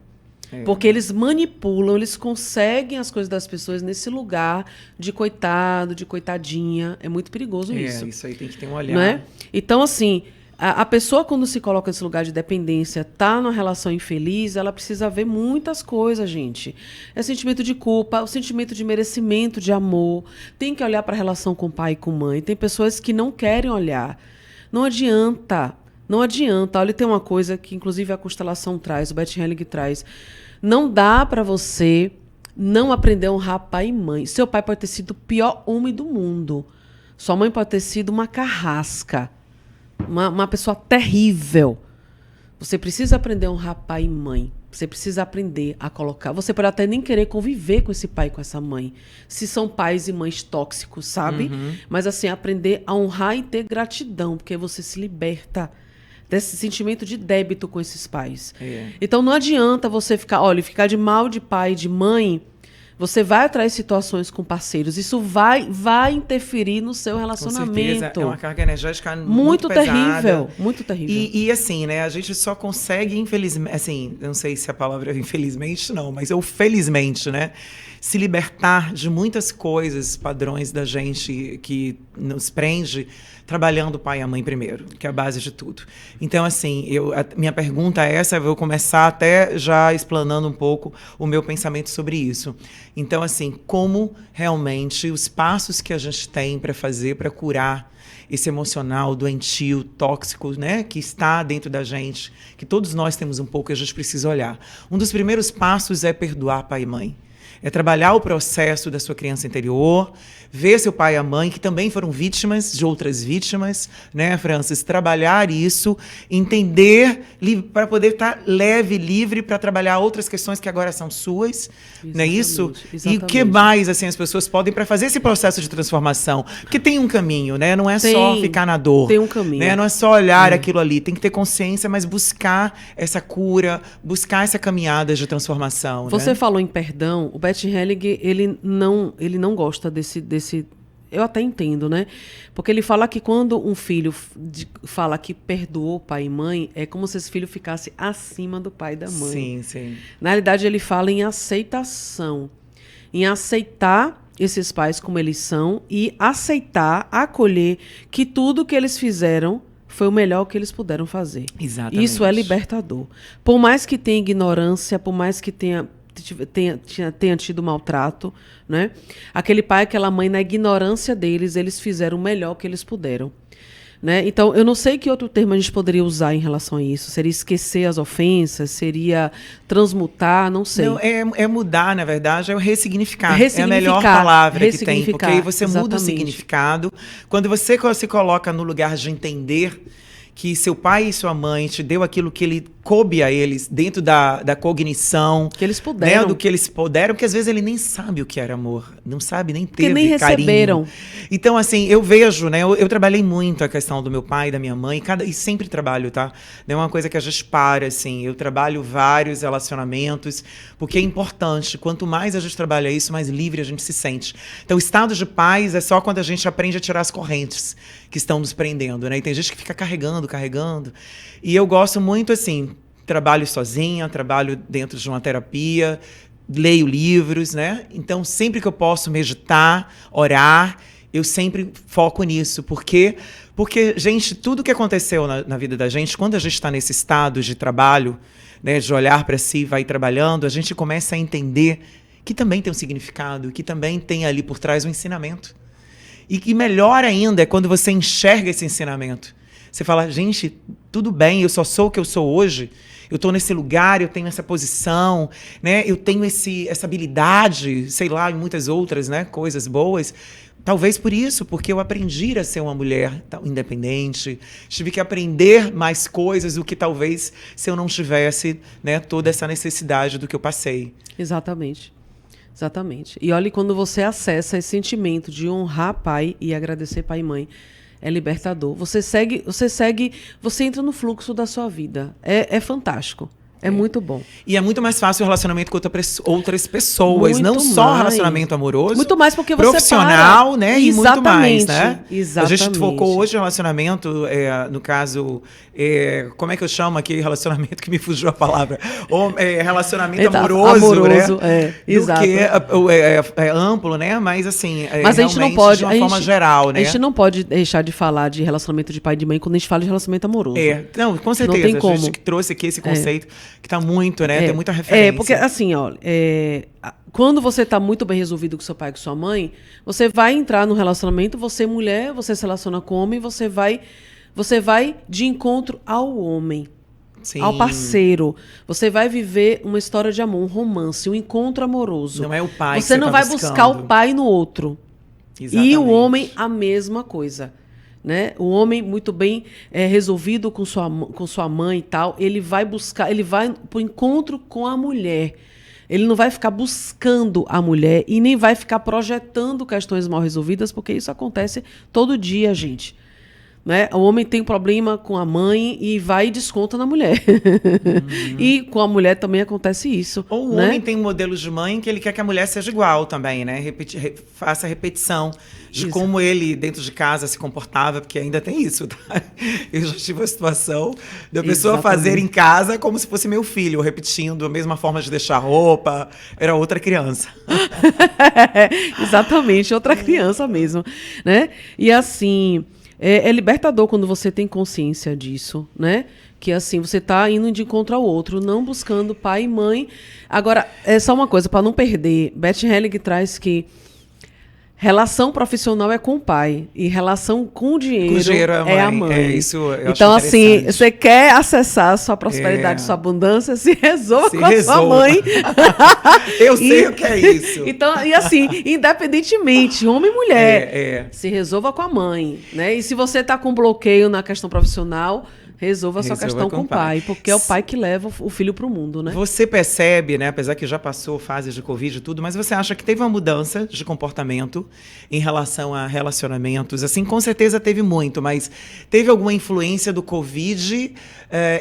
Porque eles manipulam, eles conseguem as coisas das pessoas nesse lugar de coitado, de coitadinha. É muito perigoso isso. Isso aí tem que ter um olhar. Não é? Então, assim, a pessoa quando se coloca nesse lugar de dependência, tá numa relação infeliz, ela precisa ver muitas coisas, gente. É sentimento de culpa, o sentimento de merecimento, de amor. Tem que olhar para a relação com o pai e com mãe. Tem pessoas que não querem olhar. Não adianta. Não adianta. Olha, tem uma coisa que, inclusive, a constelação traz, o Bert Helling traz. Não dá para você não aprender a honrar pai e mãe. Seu pai pode ter sido o pior homem do mundo. Sua mãe pode ter sido uma carrasca. Uma pessoa terrível. Você precisa aprender a honrar pai e mãe. Você precisa aprender a colocar... Você pode até nem querer conviver com esse pai e com essa mãe. Se são pais e mães tóxicos, sabe? Uhum. Mas, assim, aprender a honrar e ter gratidão. Porque você se liberta desse sentimento de débito com esses pais. Então, não adianta você ficar de mal de pai e de mãe. Você vai atrair situações com parceiros. Isso vai interferir no seu relacionamento. Com certeza. É uma carga energética muito pesada. Terrível. Muito terrível. E assim, né? A gente só consegue, infelizmente... Assim, eu não sei se a palavra é infelizmente, não. Mas felizmente, né? Se libertar de muitas coisas, padrões da gente que nos prende, trabalhando o pai e a mãe primeiro, que é a base de tudo. Então, assim, minha pergunta é essa, eu vou começar até já explanando um pouco o meu pensamento sobre isso. Então, assim, como realmente os passos que a gente tem para fazer para curar esse emocional doentio, tóxico, né, que está dentro da gente, que todos nós temos um pouco e a gente precisa olhar. Um dos primeiros passos é perdoar pai e mãe. É trabalhar o processo da sua criança interior, ver seu pai e a mãe, que também foram vítimas de outras vítimas, né, Francis? Trabalhar isso, entender, para poder estar leve, livre, para trabalhar outras questões que agora são suas, não é isso? Exatamente. E o que mais assim, as pessoas podem para fazer esse processo de transformação? Porque tem um caminho, né? Não é só ficar na dor. Tem um caminho. Né? Não é só olhar aquilo ali, tem que ter consciência, mas buscar essa cura, buscar essa caminhada de transformação. Você né? falou em perdão, o Bert Helling, ele não gosta desse... Eu até entendo, né? Porque ele fala que quando um filho fala que perdoou pai e mãe, é como se esse filho ficasse acima do pai e da mãe. Sim, sim. Na realidade, ele fala em aceitação. Em aceitar esses pais como eles são e aceitar, acolher que tudo que eles fizeram foi o melhor que eles puderam fazer. Exatamente. Isso é libertador. Por mais que tenha ignorância, por mais que tenha tido maltrato, né? Aquele pai, aquela mãe, na ignorância deles, eles fizeram o melhor que eles puderam. Né? Então, eu não sei que outro termo a gente poderia usar em relação a isso. Seria esquecer as ofensas? Seria transmutar? Não sei. Não, é mudar, na verdade, é o ressignificar. É a melhor palavra que tem. Porque aí você muda o significado. Quando você se coloca no lugar de entender que seu pai e sua mãe te deu aquilo que ele coube a eles dentro da cognição. Que eles puderam. Né, do que eles puderam, porque às vezes ele nem sabe o que era amor. Não sabe nem teve que nem receberam. Carinho. Então, assim, eu vejo, né? Eu trabalhei muito a questão do meu pai e da minha mãe, e sempre trabalho, tá? Não é uma coisa que a gente para, assim. Eu trabalho vários relacionamentos, porque é importante. Quanto mais a gente trabalha isso, mais livre a gente se sente. Então, o estado de paz é só quando a gente aprende a tirar as correntes que estão nos prendendo, né? E tem gente que fica carregando. E eu gosto muito, assim, trabalho sozinha, trabalho dentro de uma terapia, leio livros, né? Então, sempre que eu posso meditar, orar, eu sempre foco nisso. Porque, gente, tudo que aconteceu na vida da gente, quando a gente está nesse estado de trabalho, né, de olhar para si, vai trabalhando, a gente começa a entender que também tem um significado, que também tem ali por trás um ensinamento. E que melhor ainda é quando você enxerga esse ensinamento. Você fala, gente, tudo bem, eu só sou o que eu sou hoje. Eu estou nesse lugar, eu tenho essa posição, né? Eu tenho essa habilidade, sei lá, e muitas outras, né, coisas boas. Talvez por isso, porque eu aprendi a ser uma mulher independente. Tive que aprender mais coisas do que talvez se eu não tivesse, né, toda essa necessidade do que eu passei. Exatamente. Exatamente. E olha, quando você acessa esse sentimento de honrar pai e agradecer pai e mãe, é libertador. Você entra no fluxo da sua vida. É fantástico. É muito bom. E é muito mais fácil o relacionamento com outras pessoas. Muito não só mais. relacionamento amoroso. Muito mais porque você profissional, né? E muito mais, né? Exatamente. A gente focou hoje no relacionamento, no caso, como é que eu chamo aquele relacionamento que me fugiu a palavra? Relacionamento amoroso, né? Exato. Do que é amplo, né? Mas assim, mas a gente não pode, de uma forma geral, né? A gente não pode deixar de falar de relacionamento de pai e de mãe quando a gente fala de relacionamento amoroso. Não, com certeza. Não tem como. A gente trouxe aqui esse conceito que tá muito, né? Tem muita referência. Porque assim, ó, quando você tá muito bem resolvido com seu pai e com sua mãe, você vai entrar no relacionamento, você mulher, você se relaciona com homem, você vai de encontro ao homem. Sim. Ao parceiro. Você vai viver uma história de amor, um romance, um encontro amoroso. Não é o pai você que não vai buscar o pai no outro. Exatamente. E o homem, a mesma coisa. Né? O homem muito bem resolvido com sua mãe e tal, ele vai pro encontro com a mulher. Ele não vai ficar buscando a mulher e nem vai ficar projetando questões mal resolvidas, porque isso acontece todo dia, gente. Né? O homem tem um problema com a mãe e vai e desconta na mulher. E com a mulher também acontece isso. Ou o homem tem modelos de mãe que ele quer que a mulher seja igual também, né? Faça repetição de como ele, dentro de casa, se comportava, porque ainda tem isso, tá? Eu já tive a situação da pessoa fazer em casa como se fosse meu filho, repetindo a mesma forma de deixar roupa. Era outra criança. Exatamente, outra criança mesmo. Né? E assim... É libertador quando você tem consciência disso, né? Que assim, você tá indo de encontro ao outro, não buscando pai e mãe. Agora, é só uma coisa, para não perder, Beth Helling traz que relação profissional é com o pai e relação com o dinheiro é a mãe. Isso eu então, acho assim, você quer acessar a sua prosperidade, sua abundância, se resolva com a sua mãe. Eu sei o que é isso. Então, e assim, independentemente, homem e mulher, se resolva com a mãe, né? E se você tá com bloqueio na questão profissional, resolva a sua questão com o pai, porque é o pai que leva o filho para o mundo, né? Você percebe, né, apesar que já passou fases de Covid e tudo, mas você acha que teve uma mudança de comportamento em relação a relacionamentos? Assim, com certeza teve muito, mas teve alguma influência do Covid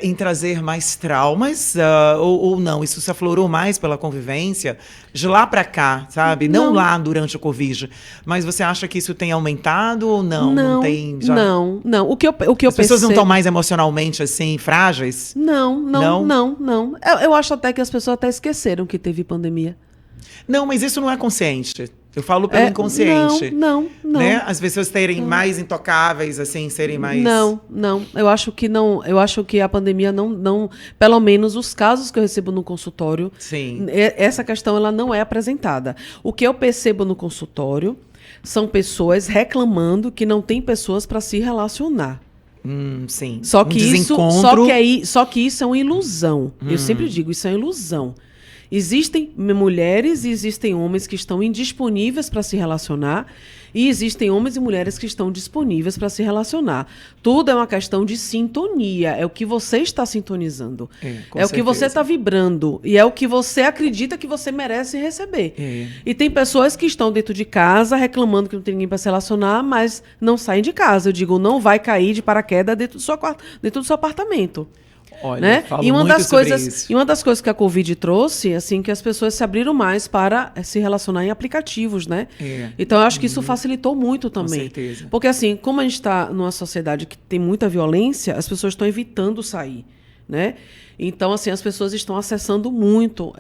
em trazer mais traumas? Ou não? Isso se aflorou mais pela convivência? De lá para cá, sabe? Não lá durante o Covid. Mas você acha que isso tem aumentado ou não? Não tem já... Não. O que eu As pessoas não estão mais emocionalmente assim, frágeis? Não. Eu acho até que as pessoas até esqueceram que teve pandemia. Não, mas isso não é consciente. Eu falo pelo inconsciente. Não. Né? As pessoas serem mais intocáveis, assim, serem mais... Não. Eu acho que não. Eu acho que a pandemia não... Pelo menos os casos que eu recebo no consultório... Sim. Essa questão ela não é apresentada. O que eu percebo no consultório são pessoas reclamando que não tem pessoas para se relacionar. Sim. Só que isso é uma ilusão. Eu sempre digo, isso é uma ilusão. Existem mulheres e existem homens que estão indisponíveis para se relacionar e existem homens e mulheres que estão disponíveis para se relacionar. Tudo é uma questão de sintonia, é o que você está sintonizando. É o que você está vibrando e é o que você acredita que você merece receber. E tem pessoas que estão dentro de casa reclamando que não tem ninguém para se relacionar, mas não saem de casa. Eu digo, não vai cair de paraquedas dentro do seu apartamento. Olha, né? falo E uma muito das sobre coisas, isso. e uma das coisas que a Covid trouxe, assim, que as pessoas se abriram mais para se relacionar em aplicativos, né? Então eu acho que isso facilitou muito também. Com certeza. Porque assim, como a gente está numa sociedade que tem muita violência, as pessoas estão evitando sair, né? Então, assim, as pessoas estão acessando muito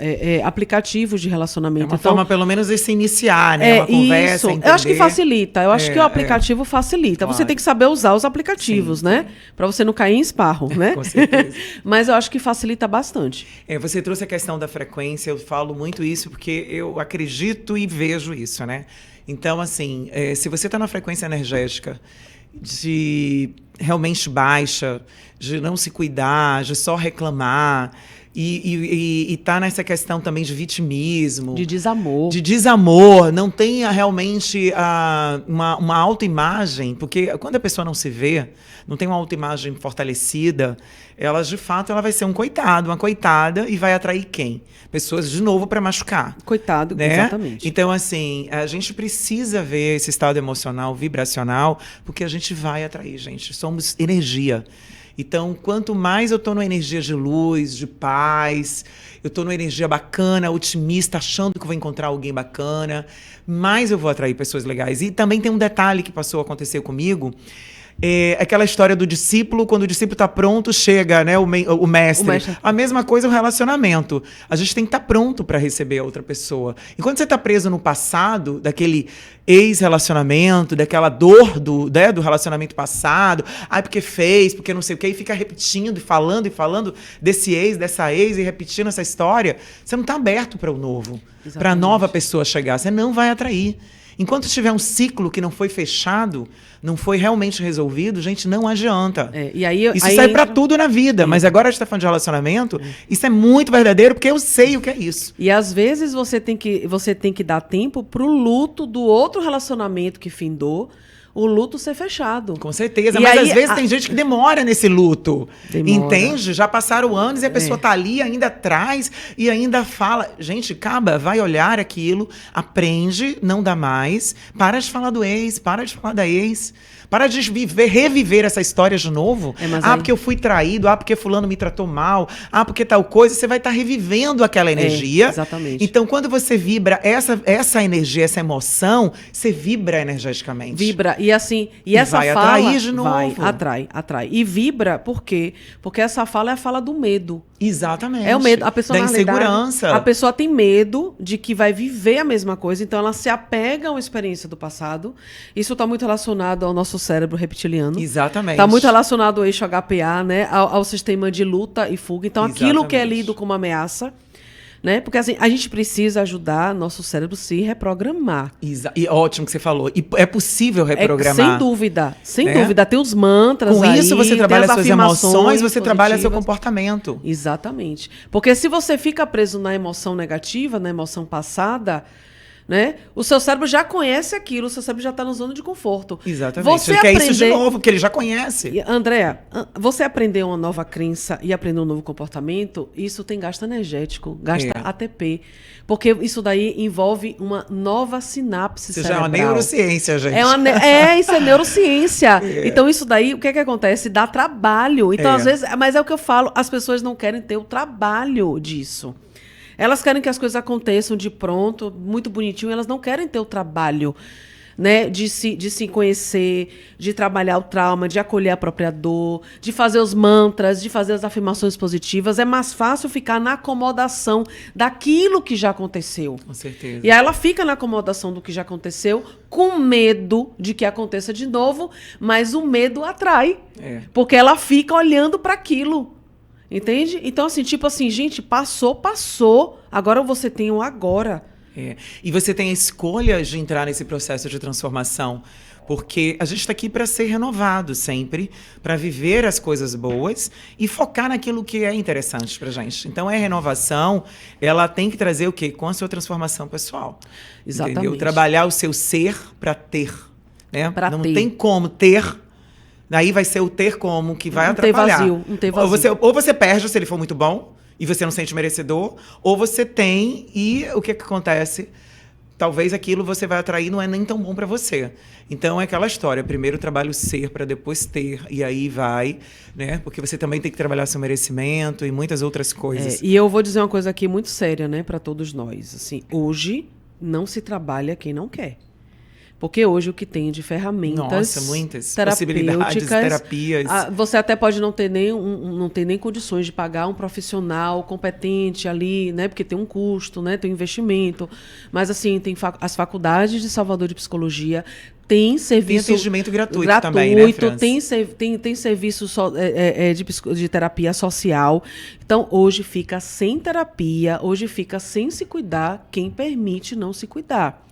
aplicativos de relacionamento. É uma forma, pelo menos, de se iniciar, né? Uma conversa, isso. Entender. Eu acho que facilita. Eu acho que o aplicativo facilita. Claro. Você tem que saber usar os aplicativos, né? Para você não cair em esparro, né? Com certeza. Mas eu acho que facilita bastante. Você trouxe a questão da frequência. Eu falo muito isso porque eu acredito e vejo isso, né? Então, assim, se você está na frequência energética de realmente baixa, de não se cuidar, de só reclamar, e tá nessa questão também de vitimismo. De desamor. De desamor, não tenha realmente uma autoimagem, porque quando a pessoa não se vê, não tem uma autoimagem fortalecida, ela, de fato, ela vai ser um coitado, uma coitada, e vai atrair quem? Pessoas, de novo, para machucar. Coitado, né? Exatamente. Então, assim, a gente precisa ver esse estado emocional, vibracional, porque a gente vai atrair, gente. Somos energia. Então, quanto mais eu estou numa energia de luz, de paz, eu estou numa energia bacana, otimista, achando que vou encontrar alguém bacana, mais eu vou atrair pessoas legais. E também tem um detalhe que passou a acontecer comigo, aquela história do discípulo, quando o discípulo está pronto, chega, né, o mestre. A mesma coisa o relacionamento. A gente tem que estar pronto para receber a outra pessoa. E quando você está preso no passado, daquele ex-relacionamento, daquela dor do relacionamento passado, porque fez, porque não sei o quê, e fica repetindo e falando desse ex, dessa ex, e repetindo essa história, você não está aberto para o novo, para a nova pessoa chegar. Você não vai atrair. Enquanto tiver um ciclo que não foi fechado, não foi realmente resolvido, gente, não adianta. Isso serve para tudo na vida, mas agora a gente está falando de relacionamento, isso é muito verdadeiro, porque eu sei o que é isso. E às vezes você tem que dar tempo pro luto do outro relacionamento que findou, o luto ser fechado. Com certeza, mas às vezes tem gente que demora nesse luto. Entende? Já passaram anos e a pessoa tá ali, ainda traz e ainda fala. Gente, vai olhar aquilo, aprende, não dá mais, para de falar do ex, para de falar da ex. Para de reviver essa história de novo. Porque eu fui traído, porque fulano me tratou mal, porque tal coisa, você vai estar revivendo aquela energia. Exatamente. Então, quando você vibra essa energia, essa emoção, você vibra energeticamente. Vibra. E assim, essa vai fala atrair de novo. Atrai. E vibra, por quê? Porque essa fala é a fala do medo. Exatamente. É o medo. A pessoa, da insegurança. A pessoa tem medo de que vai viver a mesma coisa, então ela se apega a uma experiência do passado. Isso está muito relacionado ao nosso cérebro reptiliano. Exatamente. Está muito relacionado ao eixo HPA, né? Ao sistema de luta e fuga. Então, aquilo que é lido como ameaça, né? Porque assim, a gente precisa ajudar nosso cérebro a se reprogramar. E ótimo que você falou. E é possível reprogramar. Sem dúvida. Tem os mantras. Com isso você trabalha as suas emoções, você trabalha seu positivas. comportamento. Exatamente. Porque se você fica preso na emoção negativa, na emoção passada, né? O seu cérebro já conhece aquilo, o seu cérebro já está na zona de conforto. Exatamente. Ele quer isso de novo, porque ele já conhece. Andréa, você aprender uma nova crença e aprender um novo comportamento, isso tem gasto energético, gasta ATP. Porque isso daí envolve uma nova sinapse cerebral. Já é uma neurociência, gente. Isso é neurociência. Então, isso daí, o que acontece? Dá trabalho. Então, às vezes, mas é o que eu falo, as pessoas não querem ter o trabalho disso. Elas querem que as coisas aconteçam de pronto, muito bonitinho, elas não querem ter o trabalho, né, de se conhecer, de trabalhar o trauma, de acolher a própria dor, de fazer os mantras, de fazer as afirmações positivas. É mais fácil ficar na acomodação daquilo que já aconteceu. Com certeza. E aí ela fica na acomodação do que já aconteceu, com medo de que aconteça de novo, mas o medo atrai, porque ela fica olhando para aquilo. Entende? Então, assim, gente, passou. Agora você tem o agora. E você tem a escolha de entrar nesse processo de transformação, porque a gente está aqui para ser renovado sempre, para viver as coisas boas e focar naquilo que é interessante para a gente. Então, a renovação, ela tem que trazer o quê? Com a sua transformação pessoal. Exatamente. Entendeu? Trabalhar o seu ser para ter. Né? Não ter. tem como ter. Daí vai ser o ter como que vai atrapalhar. Não tem vazio. Ou você perde se ele for muito bom e você não sente merecedor, ou você tem e o que acontece? Talvez aquilo você vai atrair não é nem tão bom para você. Então é aquela história, primeiro trabalha o ser para depois ter, e aí vai, né? Porque você também tem que trabalhar seu merecimento e muitas outras coisas. E eu vou dizer uma coisa aqui muito séria, né, para todos nós. Assim, hoje não se trabalha quem não quer. Porque hoje o que tem de ferramentas, nossa, muitas possibilidades, terapias. Você até pode não ter nem condições de pagar um profissional competente ali, né? Porque tem um custo, né? Tem um investimento. Mas assim, tem as faculdades de Salvador de Psicologia. Tem serviço tem atendimento gratuito também, né, Franci? Tem serviço de terapia social. Então, hoje fica sem terapia, hoje fica sem se cuidar quem permite não se cuidar.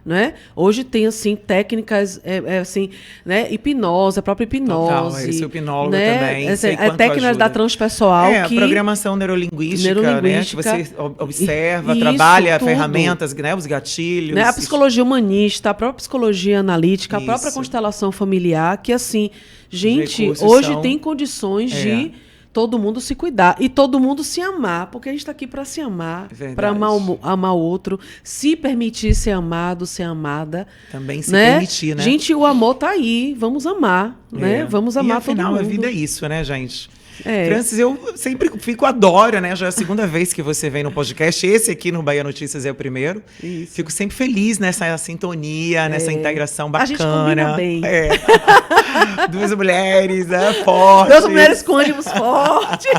Né? Hoje tem, assim, técnicas, assim, né? Hipnose, a própria hipnose. Total, esse hipnólogo né? também. Técnicas da transpessoal. A programação neurolinguística, né? Que você observa, e trabalha tudo. Ferramentas, né? Os gatilhos. Né? A psicologia humanista, a própria psicologia analítica, a própria Isso. constelação familiar, que assim, gente, hoje tem condições de todo mundo se cuidar e todo mundo se amar, porque a gente está aqui para se amar, para amar o outro, se permitir ser amado, ser amada. Também se né? permitir, né? Gente, o amor tá aí, vamos amar, né? Vamos amar todo mundo. E afinal, a vida é isso, né, gente? Francis, eu sempre adoro, né? Já é a segunda vez que você vem no podcast. Esse aqui no Bahia Notícias é o primeiro. Isso. Fico sempre feliz nessa sintonia, nessa integração bacana. A gente combina bem. Duas mulheres, fortes. Duas mulheres com ânimos fortes.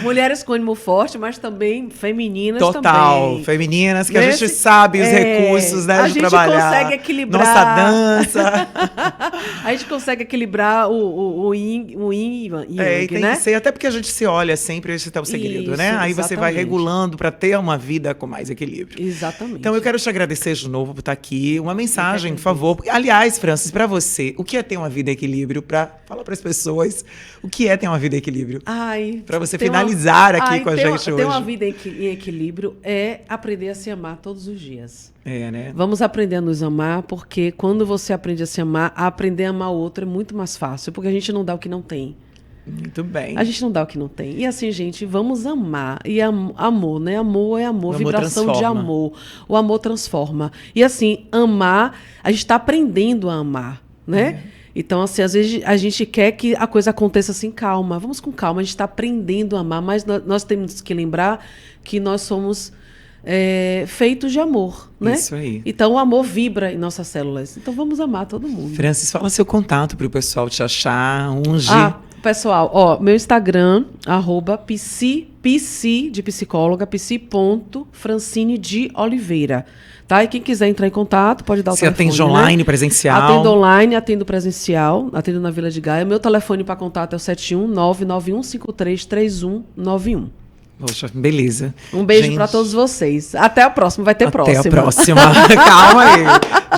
Mulheres com ânimo forte, mas também femininas também. Total. Femininas que a gente sabe os recursos, né, de trabalhar. A gente consegue equilibrar. Nossa dança. A gente consegue equilibrar o yin e yang. Tem né? que ser, até porque a gente se olha sempre, esse é o segredo, Isso, né? Aí você vai exatamente. regulando para ter uma vida com mais equilíbrio. Exatamente. Então eu quero te agradecer de novo por estar aqui. Uma mensagem, por favor. Aliás, Francis, para você, o que é ter uma vida em equilíbrio? Para falar para as pessoas, o que é ter uma vida em equilíbrio? Para você finalizar aqui com a gente hoje. Ter uma vida em equilíbrio é aprender a se amar todos os dias. Né? Vamos aprender a nos amar, porque quando você aprende a se amar, aprender a amar o outro é muito mais fácil, porque a gente não dá o que não tem. Muito bem. A gente não dá o que não tem. E assim, gente, vamos amar. E amor, né? Amor é amor, vibração de amor. O amor transforma. E assim, amar, a gente está aprendendo a amar, né? Então, assim, às vezes a gente quer que a coisa aconteça assim, calma. Vamos com calma, a gente está aprendendo a amar, mas nós temos que lembrar que nós somos feitos de amor, né? Isso aí. Então, o amor vibra em nossas células. Então, vamos amar todo mundo. Francis, fala seu contato para o pessoal te achar, pessoal, meu Instagram, @psi de psicóloga, psi.francine de Oliveira. Tá? E quem quiser entrar em contato, pode dar o telefone. Você atende online, presencial? Atendo online, atendo presencial, atendo na Vila de Gaia. Meu telefone para contato é o 71991533191. Poxa, beleza. Um beijo para todos vocês. Até a próxima, vai ter próxima. Até a próxima. Calma aí.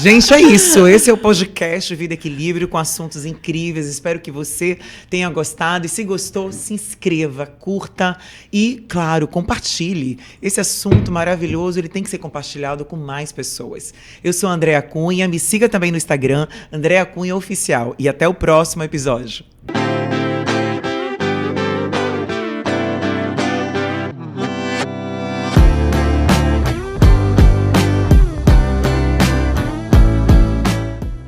Gente, é isso. Esse é o podcast Vida Equilíbrio com assuntos incríveis. Espero que você tenha gostado. E se gostou, se inscreva, curta e, claro, compartilhe. Esse assunto maravilhoso, ele tem que ser compartilhado com mais pessoas. Eu sou a Andréa Cunha. Me siga também no Instagram, Andréa Cunha Oficial. E até o próximo episódio.